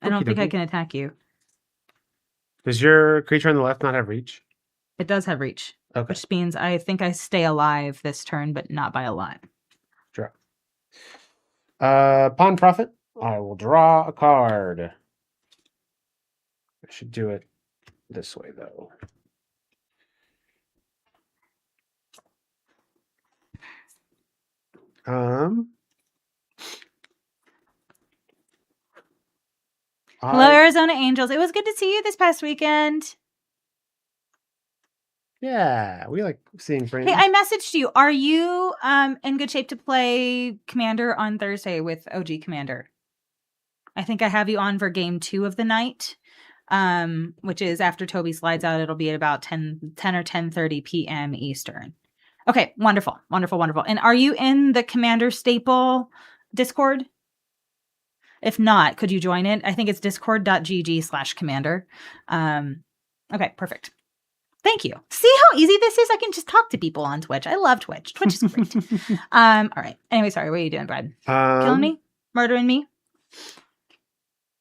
I don't think I can attack you. Does your creature on the left not have reach? It does have reach, Okay. which means I think I stay alive this turn, but not by a lot. Draw. Pawn profit. I will draw a card. I should do it this way though. Hello, Arizona Angels. It was good to see you this past weekend. Yeah, we like seeing friends. Hey, I messaged you. Are you in good shape to play Commander on Thursday with OG Commander? I think I have you on for game 2 of the night, which is after Toby slides out. It'll be at about 10 or 10:30 p.m. Eastern. Okay, wonderful, wonderful, wonderful. And are you in the Commander Staple Discord? If not, could you join it? I think it's discord.gg/commander. Okay, perfect. Thank you. See how easy this is? I can just talk to people on Twitch. I love Twitch. Twitch is great. All right. Anyway, sorry. What are you doing, Brad? Killing me? Murdering me?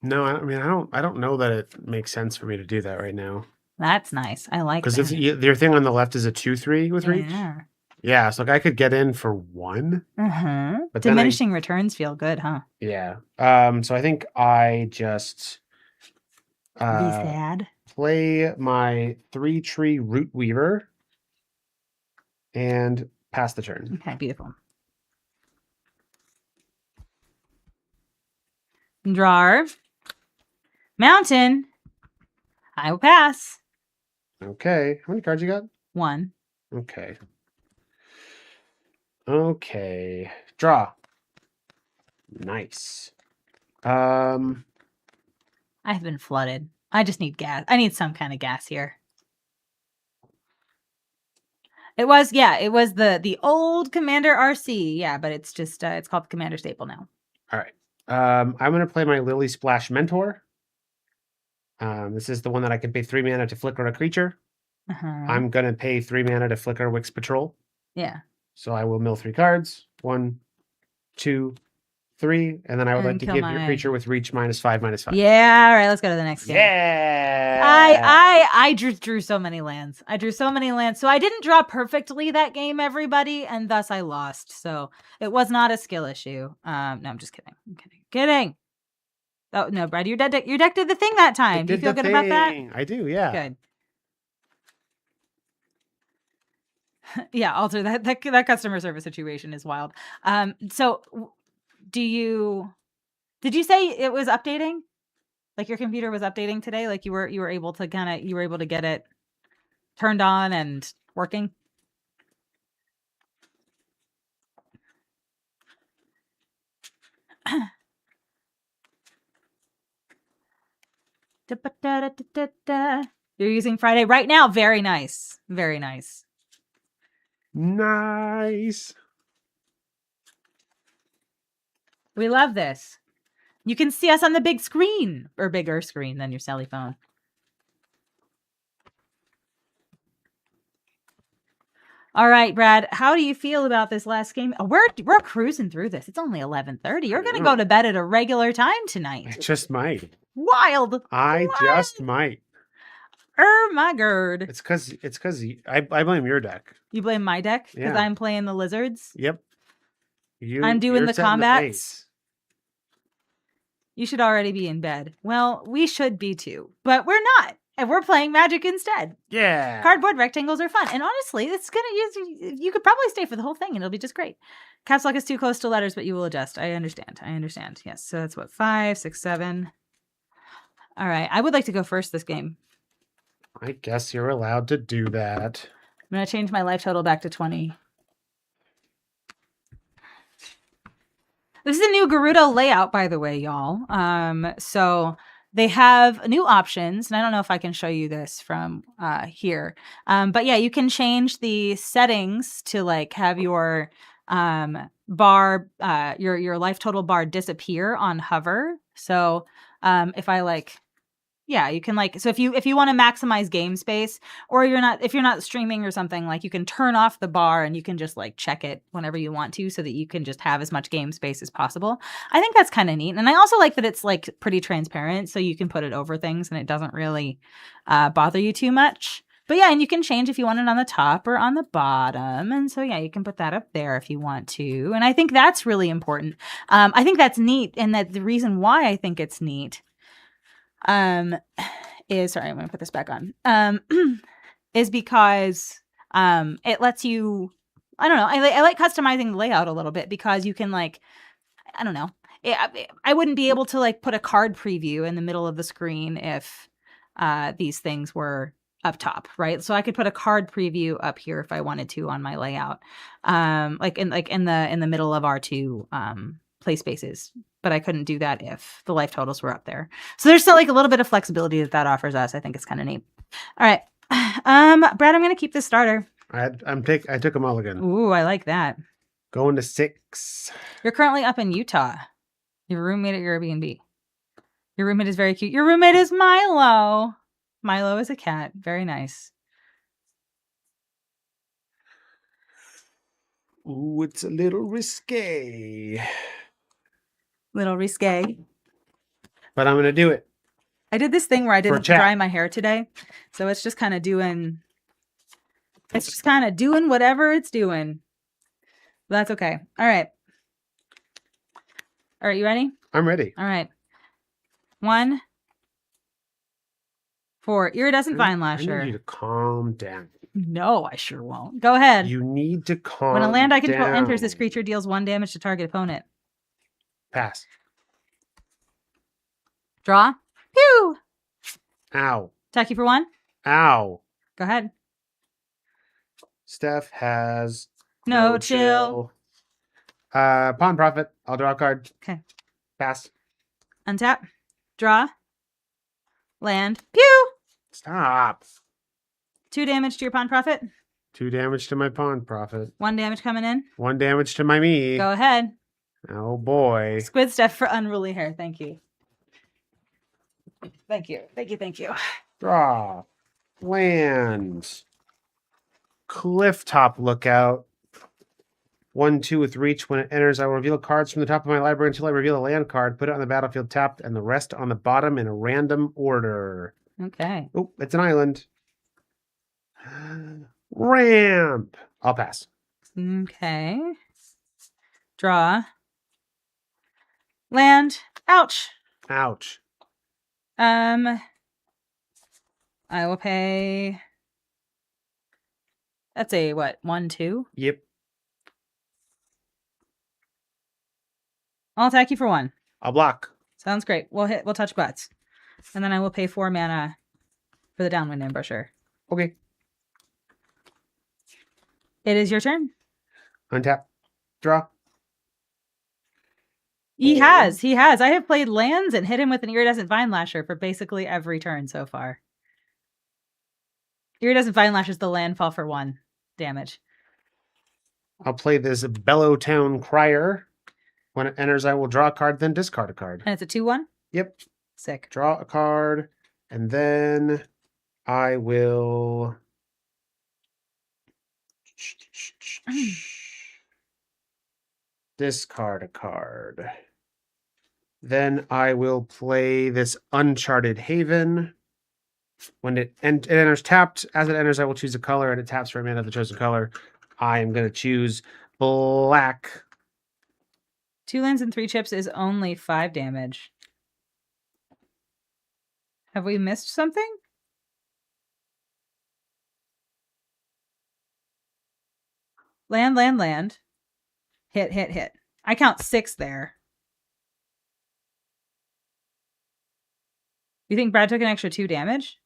No, I mean, I don't know that it makes sense for me to do that right now. That's nice. I like that. Because your thing on the left is a 2/3 with reach. Yeah. Yeah, so like I could get in for 1. But diminishing returns feel good, huh? Yeah. So I think I just Be sad. Play my 3-tree Root Weaver and pass the turn. Okay, beautiful. Draw. Mountain. I will pass. Okay. How many cards you got? 1. Okay. Okay. Draw. Nice. I've been flooded. I just need gas. I need some kind of gas here. It was the old Commander RC. Yeah, but it's just it's called the Commander Staple now. All right. I'm going to play my Lily Splash Mentor. This is the one that I can pay 3 mana to flicker a creature. I'm going to pay 3 mana to flicker Wix Patrol. Yeah. So I will mill 3 cards. 1, 2, 3, and then I would like to give your creature with reach -5/-5. Yeah, all right, let's go to the next game. Yeah. I drew so many lands. I drew so many lands. So I didn't draw perfectly that game, everybody, and thus I lost. So it was not a skill issue. No, I'm just kidding. I'm kidding. Oh no, Brad, your deck did the thing that time. Do you feel good about that? I do, yeah. Good. Yeah, Alter, that customer service situation is wild. So did you say it was updating? Like your computer was updating today? Like you were able to get it turned on and working? You're using Friday right now. Very nice. Very nice. Nice. We love this. You can see us on the big screen, or bigger screen than your celly phone. All right, Brad, how do you feel about this last game? Oh, we're cruising through this. It's only 11:30. You're going to go to bed at a regular time tonight. I just might. Wild. Just might. My god. It's because I blame your deck. You blame my deck because I'm playing the lizards? Yep. I'm doing the combats. You should already be in bed. Well, we should be too, but we're not. And we're playing Magic instead. Yeah. Cardboard rectangles are fun. And honestly, you could probably stay for the whole thing and it'll be just great. Caps lock is too close to letters, but you will adjust. I understand. Yes. So that's what, 5, 6, 7. All right. I would like to go first this game. I guess you're allowed to do that. I'm going to change my life total back to 20. This is a new Gerudo layout, by the way, y'all. So they have new options, and I don't know if I can show you this from here. But yeah, you can change the settings to like have your bar, your life total bar disappear on hover. So if I like, yeah, you can like, so if you want to maximize game space, or if you're not streaming or something, like you can turn off the bar and you can just like check it whenever you want to, so that you can just have as much game space as possible. I think that's kind of neat. And I also like that it's like pretty transparent, so you can put it over things and it doesn't really bother you too much. But yeah, and you can change if you want it on the top or on the bottom. And so, yeah, you can put that up there if you want to. And I think that's really important. I think that's neat. And that the reason why I think it's neat is, sorry, I'm going to put this back on, is because it lets you, I don't know, I like customizing the layout a little bit because you can like, I don't know. I wouldn't be able to like put a card preview in the middle of the screen if these things were up top, right? So I could put a card preview up here if I wanted to on my layout, like in the middle of our two play spaces. But I couldn't do that if the life totals were up there. So there's still like a little bit of flexibility that offers us. I think it's kind of neat. All right, Brad, I'm gonna keep this starter. I took them all again. Ooh, I like that. Going to 6. You're currently up in Utah. Your roommate at your Airbnb. Your roommate is very cute. Your roommate is Milo. Milo is a cat. Very nice. Ooh, it's a little risque. Little risque. But I'm going to do it. I did this thing where I didn't dry my hair today. So it's just kind of doing... It's just kind of doing whatever it's doing. That's okay. All right. All right, you ready? I'm ready. All right. 1 for iridescent vine lasher. I need you to calm down. No, I sure won't. Go ahead. You need to calm down. When a land I control enters, this creature deals 1 damage to target opponent. Pass. Draw. Pew! Ow. Attack you for 1. Ow. Go ahead. Steph has no chill. Pawn Profit. I'll draw a card. Okay. Pass. Untap. Draw. Land. Pew! Stop. 2 damage to your Pawn Profit. 2 damage to my Pawn Profit. 1 damage coming in. 1 damage to my me. Go ahead. Oh boy. Squid Steph for unruly hair. Thank you. Thank you. Thank you. Thank you. Draw. Land. Cliff Top Lookout. 1, 2 with reach. When it enters, I will reveal cards from the top of my library until I reveal a land card. Put it on the battlefield tapped and the rest on the bottom in a random order. Okay. Oh, it's an island. Ramp. I'll pass. Okay. Draw. Land. Ouch. Ouch. I will pay. That's a what? 1, 2? Yep. I'll attack you for 1. I'll block. Sounds great. We'll touch butts. And then I will pay 4 mana for the Downwind Ambusher. Okay. It is your turn. Untap. Draw. He has. I have played lands and hit him with an Iridescent Vine Lasher for basically every turn so far. Iridescent Vine Lasher is the landfall for 1 damage. I'll play this Bellowtown Crier. When it enters, I will draw a card, then discard a card. And it's a 2/1? Yep. Sick. Draw a card, and then I will... discard a card. Then I will play this Uncharted Haven. When it enters tapped, as it enters, I will choose a color, and it taps for a mana of the chosen color. I am going to choose black. 2 lands and 3 chips is only 5 damage. Have we missed something? Land, land, land. Hit, hit, hit. I count 6 there. You think Brad took an extra 2 damage?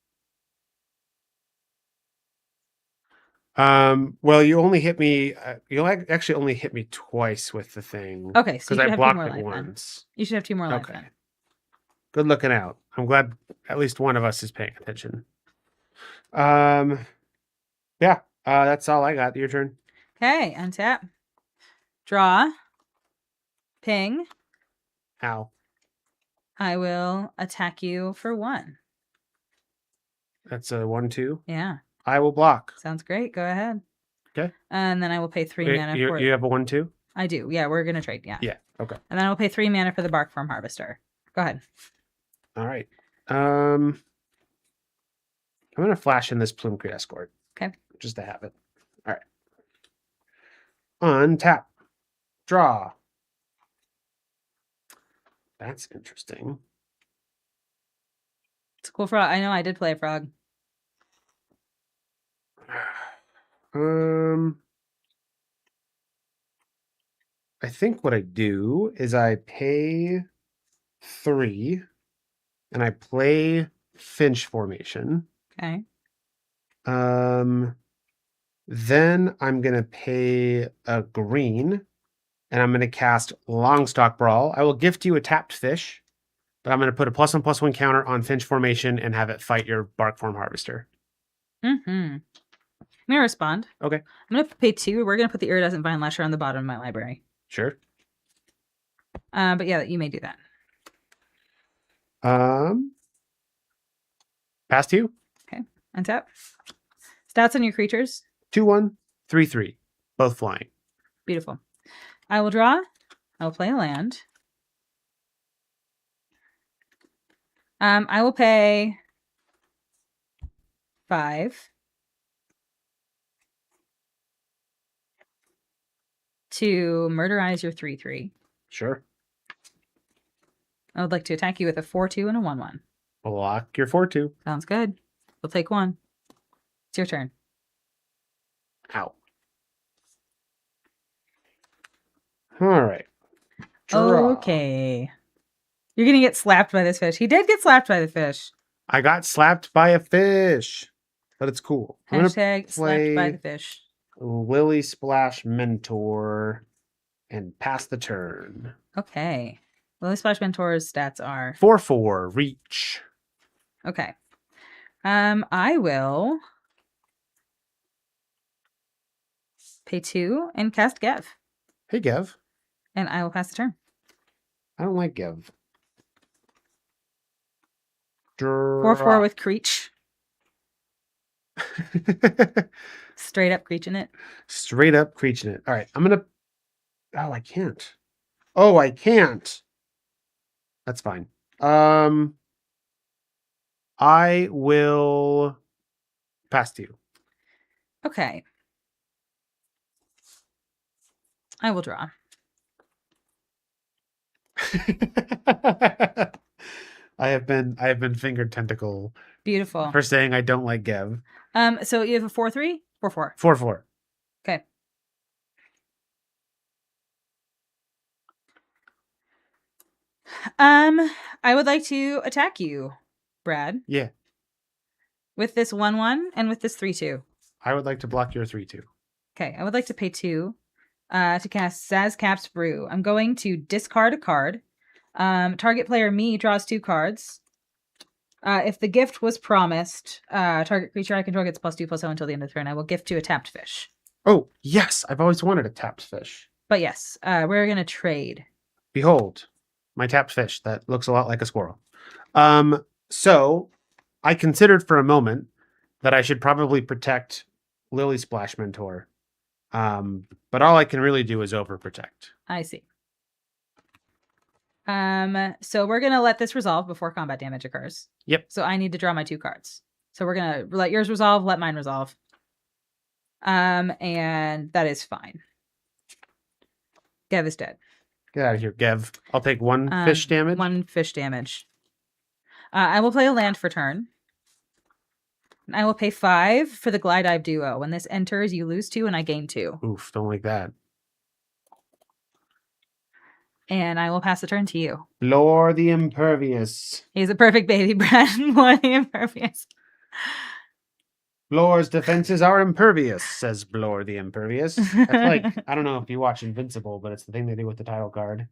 Well, you only hit me. You'll actually only hit me twice with the thing. Okay, so because you I should have 2 blocked more it life then. once. You should have 2 more life Okay. then. Good looking out. I'm glad at least one of us is paying attention. Yeah. That's all I got. Your turn. Okay, untap. Draw. Ping. Ow. I will attack you for 1. That's a 1/2. Yeah. I will block. Sounds great. Go ahead. Okay. And then I will pay 3 mana for it. You have a 1/2? I do. Yeah, we're going to trade. Yeah. Yeah. Okay. And then I will pay 3 mana for the Barkform Harvester. Go ahead. All right. I'm going to flash in this Plume Escort. Okay. Just to have it. All right. Untap. Draw. That's interesting. It's a cool frog. I know I did play a frog. I think what I do is I pay 3 and I play Finch formation. Okay. Then I'm gonna pay a green and I'm gonna cast Longstock Brawl. I will gift you a tapped fish, but I'm gonna put a +1/+1 counter on Finch formation and have it fight your Bark Form Harvester. Mm-hmm. I'm gonna respond. Okay. I'm gonna pay 2. We're gonna put the Iridescent Vine Lasher on the bottom of my library. Sure. But yeah, you may do that. Pass to you. Okay. Untap. Stats on your creatures. 2/1, 3/3. Both flying. Beautiful. I will draw. I will play a land. I will pay 5 to murderize your 3/3. Sure. I would like to attack you with a 4/2 and a 1/1. Block your 4/2. Sounds good. We'll take 1. It's your turn. Ow. All right. Draw. Okay. You're gonna get slapped by this fish. He did get slapped by the fish. I got slapped by a fish, but it's cool. I'm gonna Hashtag slapped by the fish. Lily Splash Mentor and pass the turn. Okay. Lily Splash Mentor's stats are 4/4 reach. okay. I will pay 2 and cast Gev. Hey, Gev. And I will pass the turn. I don't like Gev. 4/4 with Creech. Straight up Creeching it. Straight up Creeching it. All right. I'm going to. Oh, I can't. Oh, I can't. That's fine. I will pass to you. Okay. I will draw. I have been fingered tentacle. Beautiful. For saying I don't like Gev. So you have a 4/3? 4/4. 4/4. Okay. I would like to attack you, Brad. Yeah. With this 1/1 and with this 3/2. I would like to block your 3/2. Okay, I would like to pay 2 to cast Sazcap's Brew. I'm going to discard a card. Target player me draws 2 cards. If the gift was promised, target creature I control gets +2/+0 until the end of the turn. I will gift to a tapped fish. Oh, yes. I've always wanted a tapped fish. But yes, we're going to trade. Behold, my tapped fish that looks a lot like a squirrel. So I considered for a moment that I should probably protect Lily Splash Mentor. But all I can really do is overprotect. I see. So we're gonna let this resolve before combat damage occurs. Yep. So I need to draw my 2 cards. So we're gonna let yours resolve, let mine resolve. And that is fine. Gev is dead. Get out of here, Gev. I'll take 1 fish damage. 1 fish damage. I will play a land for turn. I will pay 5 for the Glide Dive Duo. When this enters, you lose 2 and I gain 2. Oof, don't like that. And I will pass the turn to you. Blore the Impervious. He's a perfect baby, Brad. Blore the Impervious. Blore's defenses are impervious, says Blore the Impervious. That's like, I don't know if you watch Invincible, but it's the thing they do with the title card.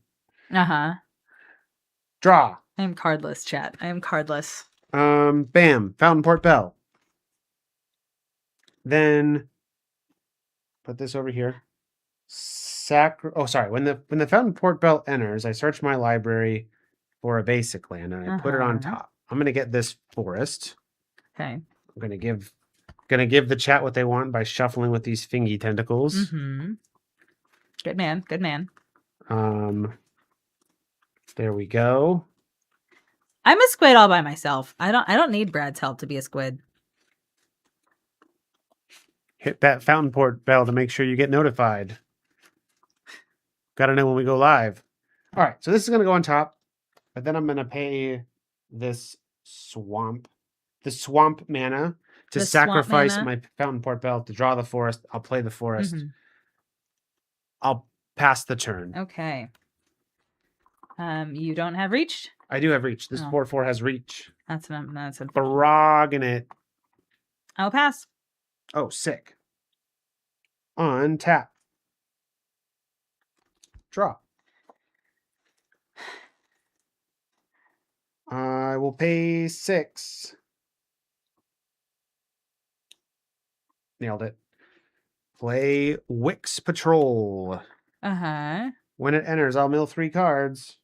Uh-huh. Draw. I am cardless, chat. I am cardless. Bam. Fountain Port Bell. Then put this over here. When the Fountain Port Bell enters, I search my library for a basic land and I put it on top. I'm gonna get this forest. Okay. I'm gonna give the chat what they want by shuffling with these fingy tentacles. Mm-hmm. Good man. Good man. There we go. I'm a squid all by myself. I don't need Brad's help to be a squid. hit that fountain port bell to make sure you get notified. Got to know when we go live. All right, so this is going to go on top, but then I'm going to pay this the swamp mana to The swamp sacrifice mana? my fountain port bell to draw the forest. I'll play the forest. Mhm. I'll pass the turn. Okay. You don't have reach? I do have reach. This Oh. 4/4 has reach. That's a Frog in it. I'll pass. Oh, sick. Untap. Draw. I will pay 6. Nailed it. Play Wix Patrol. Uh-huh. When it enters, I'll mill 3 cards.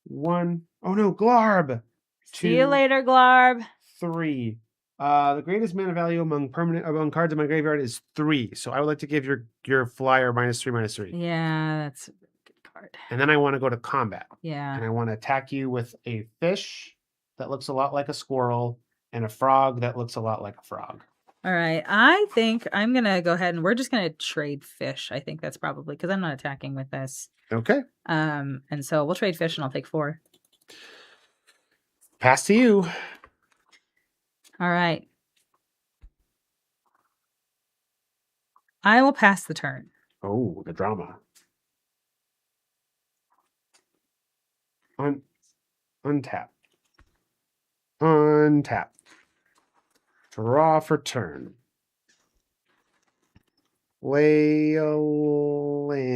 1. Oh no, Glarb. See you later, Glarb. 3. The greatest mana value among cards in my graveyard is 3. So I would like to give your flyer -3/-3. Yeah, that's a good card. And then I want to go to combat. Yeah. And I want to attack you with a fish that looks a lot like a squirrel and a frog that looks a lot like a frog. All right. I think I'm going to go ahead and we're just going to trade fish. I think that's probably because I'm not attacking with this. Okay. And so we'll trade fish and I'll take 4. Pass to you. All right. I will pass the turn. Oh, the drama. Untap. Untap. Draw for turn. Lay a land.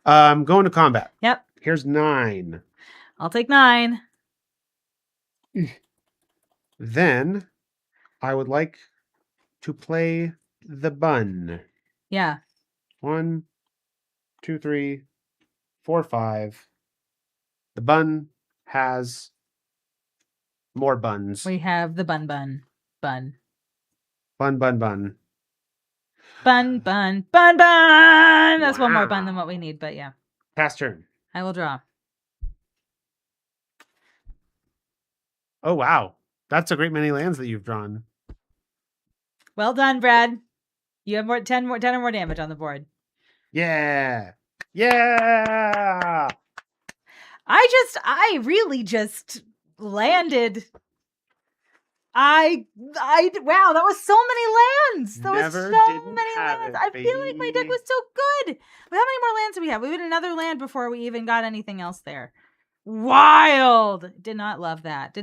Going to combat. Yep. Here's 9. I'll take 9. Then I would like to play the bun. Yeah. 1, 2, 3, 4, 5. The bun has more buns. We have the bun. Bun, bun, bun. Bun. That's one more bun than what we need, but yeah. Pass turn. I will draw. Oh, wow. That's a great many lands that you've drawn. Well done, Brad. You have 10 or more damage on the board. Yeah. Yeah. I really just landed. Wow, that was so many lands. That was so many lands. I feel like my deck was so good. How many more lands do we have? We had another land before we even got anything else there. Wild. Did not love that.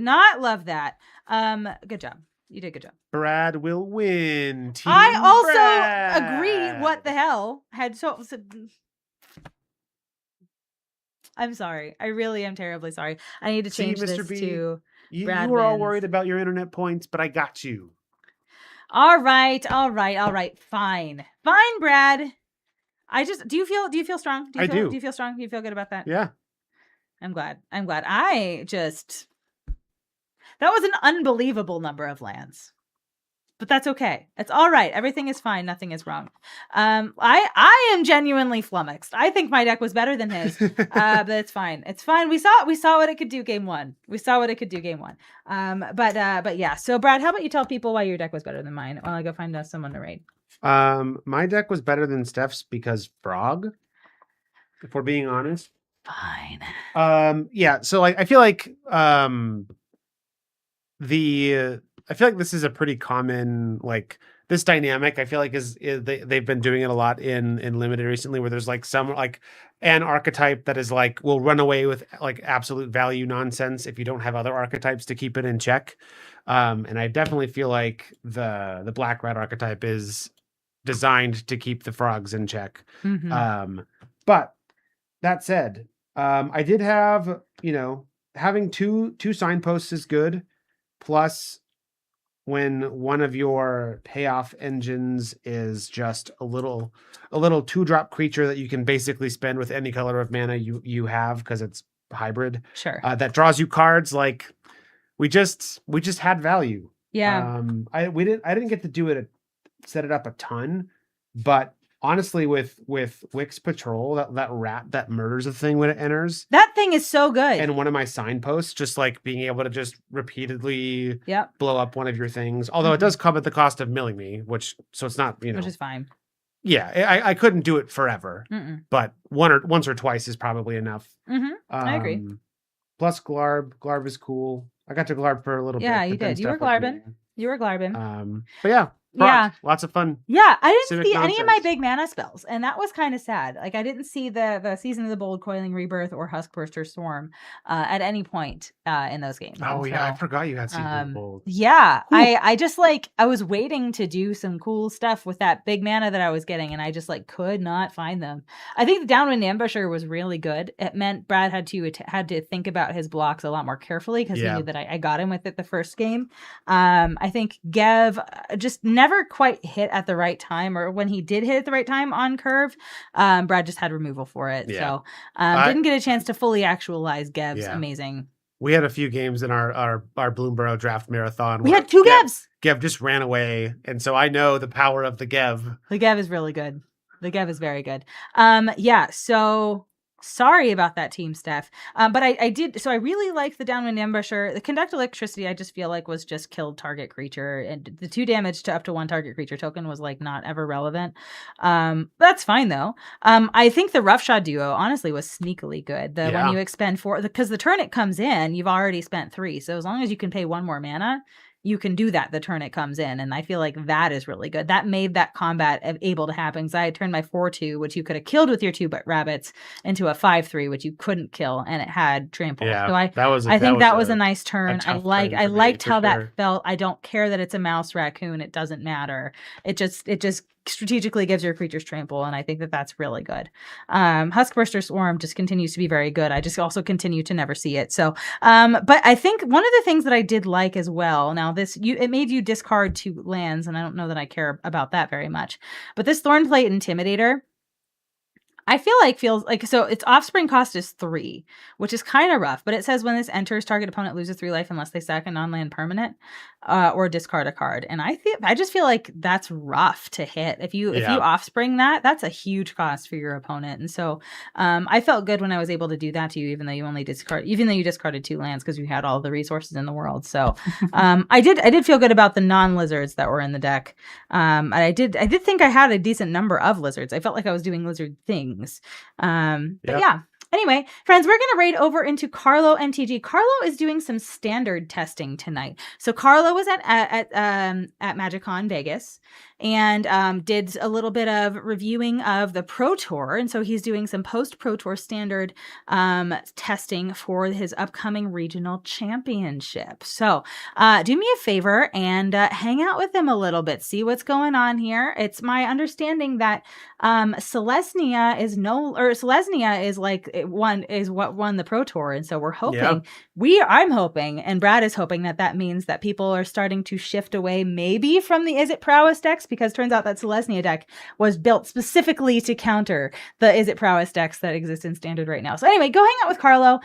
Good job. You did a good job. Brad will win. Team I also Brad. agree. What the hell? I'm sorry. I really am terribly sorry. I need to change Mr. this B, to you Brad were all wins. worried about your internet points, but I got you. All right. Fine, Brad. Do you feel strong? I do. Do you feel strong? Do you feel good about that? Yeah. I'm glad. That was an unbelievable number of lands. But that's okay. It's all right. Everything is fine. Nothing is wrong. I am genuinely flummoxed. I think my deck was better than his. But it's fine. It's fine. We saw what it could do game 1. But yeah. So Brad, how about you tell people why your deck was better than mine while I go find someone to raid? My deck was better than Steph's because frog. If we're being honest. Fine. Yeah. So I feel like this is a pretty common this dynamic. I feel like they've been doing it a lot in limited recently, where there's some an archetype that is will run away with absolute value nonsense if you don't have other archetypes to keep it in check. And I definitely feel like the black rat archetype is designed to keep the frogs in check. Mm-hmm. But that said, I did have having two signposts is good. Plus, when one of your payoff engines is just a little 2-drop creature that you can basically spend with any color of mana you have because it's hybrid. Sure. That draws you cards we just had value. Yeah. I didn't get to set it up a ton, but honestly, with Wix Patrol, that rat that murders a thing when it enters, That thing is so good. and one of my signposts, just like being able to just repeatedly Yep. blow up one of your things. Although it does come at the cost of milling me, so it's not, Which is fine. Yeah, I couldn't do it forever, but once or twice is probably enough. I agree. Plus Glarb. Glarb is cool. I got to Glarb for a little bit. Yeah, you did. You were Glarbin. You were Glarbin. But yeah. Yeah. Lots of fun. Yeah, I didn't Civic see any of my nonsense. big mana spells, and that was kind of sad. Like, I didn't see the Season of the Bold, Coiling Rebirth, or Huskburster Storm at any point in those games. Oh, And yeah, I so, forgot you had Season of the Bold. Yeah, I just like, I was waiting to do some cool stuff with that big mana that I was getting, and I just like could not find them. I think the Downwind Ambusher was really good. It meant Brad had to think about his blocks a lot more carefully because he knew that I got him with it the first game. I think Gev just never quite hit at the right time, or when he did hit at the right time on curve, Brad just had removal for it. Yeah. So didn't get a chance to fully actualize Gev's amazing. We had a few games in our Bloomburrow draft marathon. We had 2 Gevs. Gev just ran away, and so I know the power of the Gev. The Gev is really good. The Gev is very good. Yeah, so sorry about that, team Steph. But I did, so I really like the Downwind Ambusher. The Conduct Electricity, I just feel like was just killed target creature, and the 2 damage to up to 1 target creature token was like not ever relevant. That's fine though. I think the Roughshod duo honestly was sneakily good. When you expend 4, because the turn it comes in, you've already spent 3. So as long as you can pay 1 more mana, you can do that the turn it comes in. And I feel like that is really good. That made that combat able to happen. So I turned my 4/2, which you could have killed with your 2 rabbits, into a 5/3, which you couldn't kill, and it had trample. Yeah, so I think that was a nice turn. I liked how that felt. I don't care that it's a mouse raccoon. It doesn't matter. It just strategically gives your creatures trample, and I think that that's really good. Huskburster Swarm just continues to be very good. I just also continue to never see it. So, but I think one of the things that I did like as well, now it made you discard 2 lands, and I don't know that I care about that very much, but this Thornplate Intimidator, I feels like, so its offspring cost is 3, which is kind of rough, but it says when this enters, target opponent loses 3 life unless they sack a non-land permanent or discard a card. And I just feel like that's rough to hit. If you offspring that's a huge cost for your opponent. And so I felt good when I was able to do that to you, even though you discarded 2 lands because you had all the resources in the world. So I did feel good about the non-lizards that were in the deck. I did think I had a decent number of lizards. I felt like I was doing lizard things. But yeah. Anyway, friends, we're going to raid over into Carlo MTG. Carlo is doing some standard testing tonight. So Carlo was at MagicCon Vegas and did a little bit of reviewing of the Pro Tour. And so he's doing some post-Pro Tour standard testing for his upcoming regional championship. So do me a favor and hang out with him a little bit. See what's going on here. It's my understanding that Selesnya is like what won the Pro Tour, and so we're hoping I'm hoping, and Brad is hoping that means that people are starting to shift away maybe from the Is It Prowess decks, because it turns out that Selesnya deck was built specifically to counter the Is It Prowess decks that exist in standard right now. So anyway, go hang out with Carlo.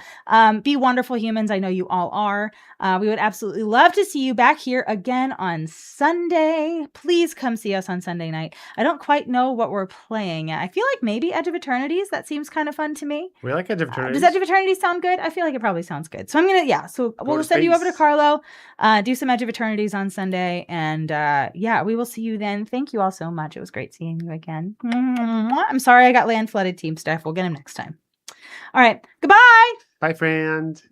Be wonderful humans. I know you all are. We would absolutely love to see you back here again on Sunday. Please come see us on Sunday night. I don't quite know what we're playing. I feel like maybe Edge of Eternities. That seems kind of fun to me. We like Edge of Eternities. Does Edge of Eternities sound good? I feel like it probably sounds good. So I'm going to, so we'll send you over to Carlo, do some Edge of Eternities on Sunday. And we will see you then. Thank you all so much. It was great seeing you again. I'm sorry I got land flooded, team Steph. We'll get him next time. All right. Goodbye. Bye, friend.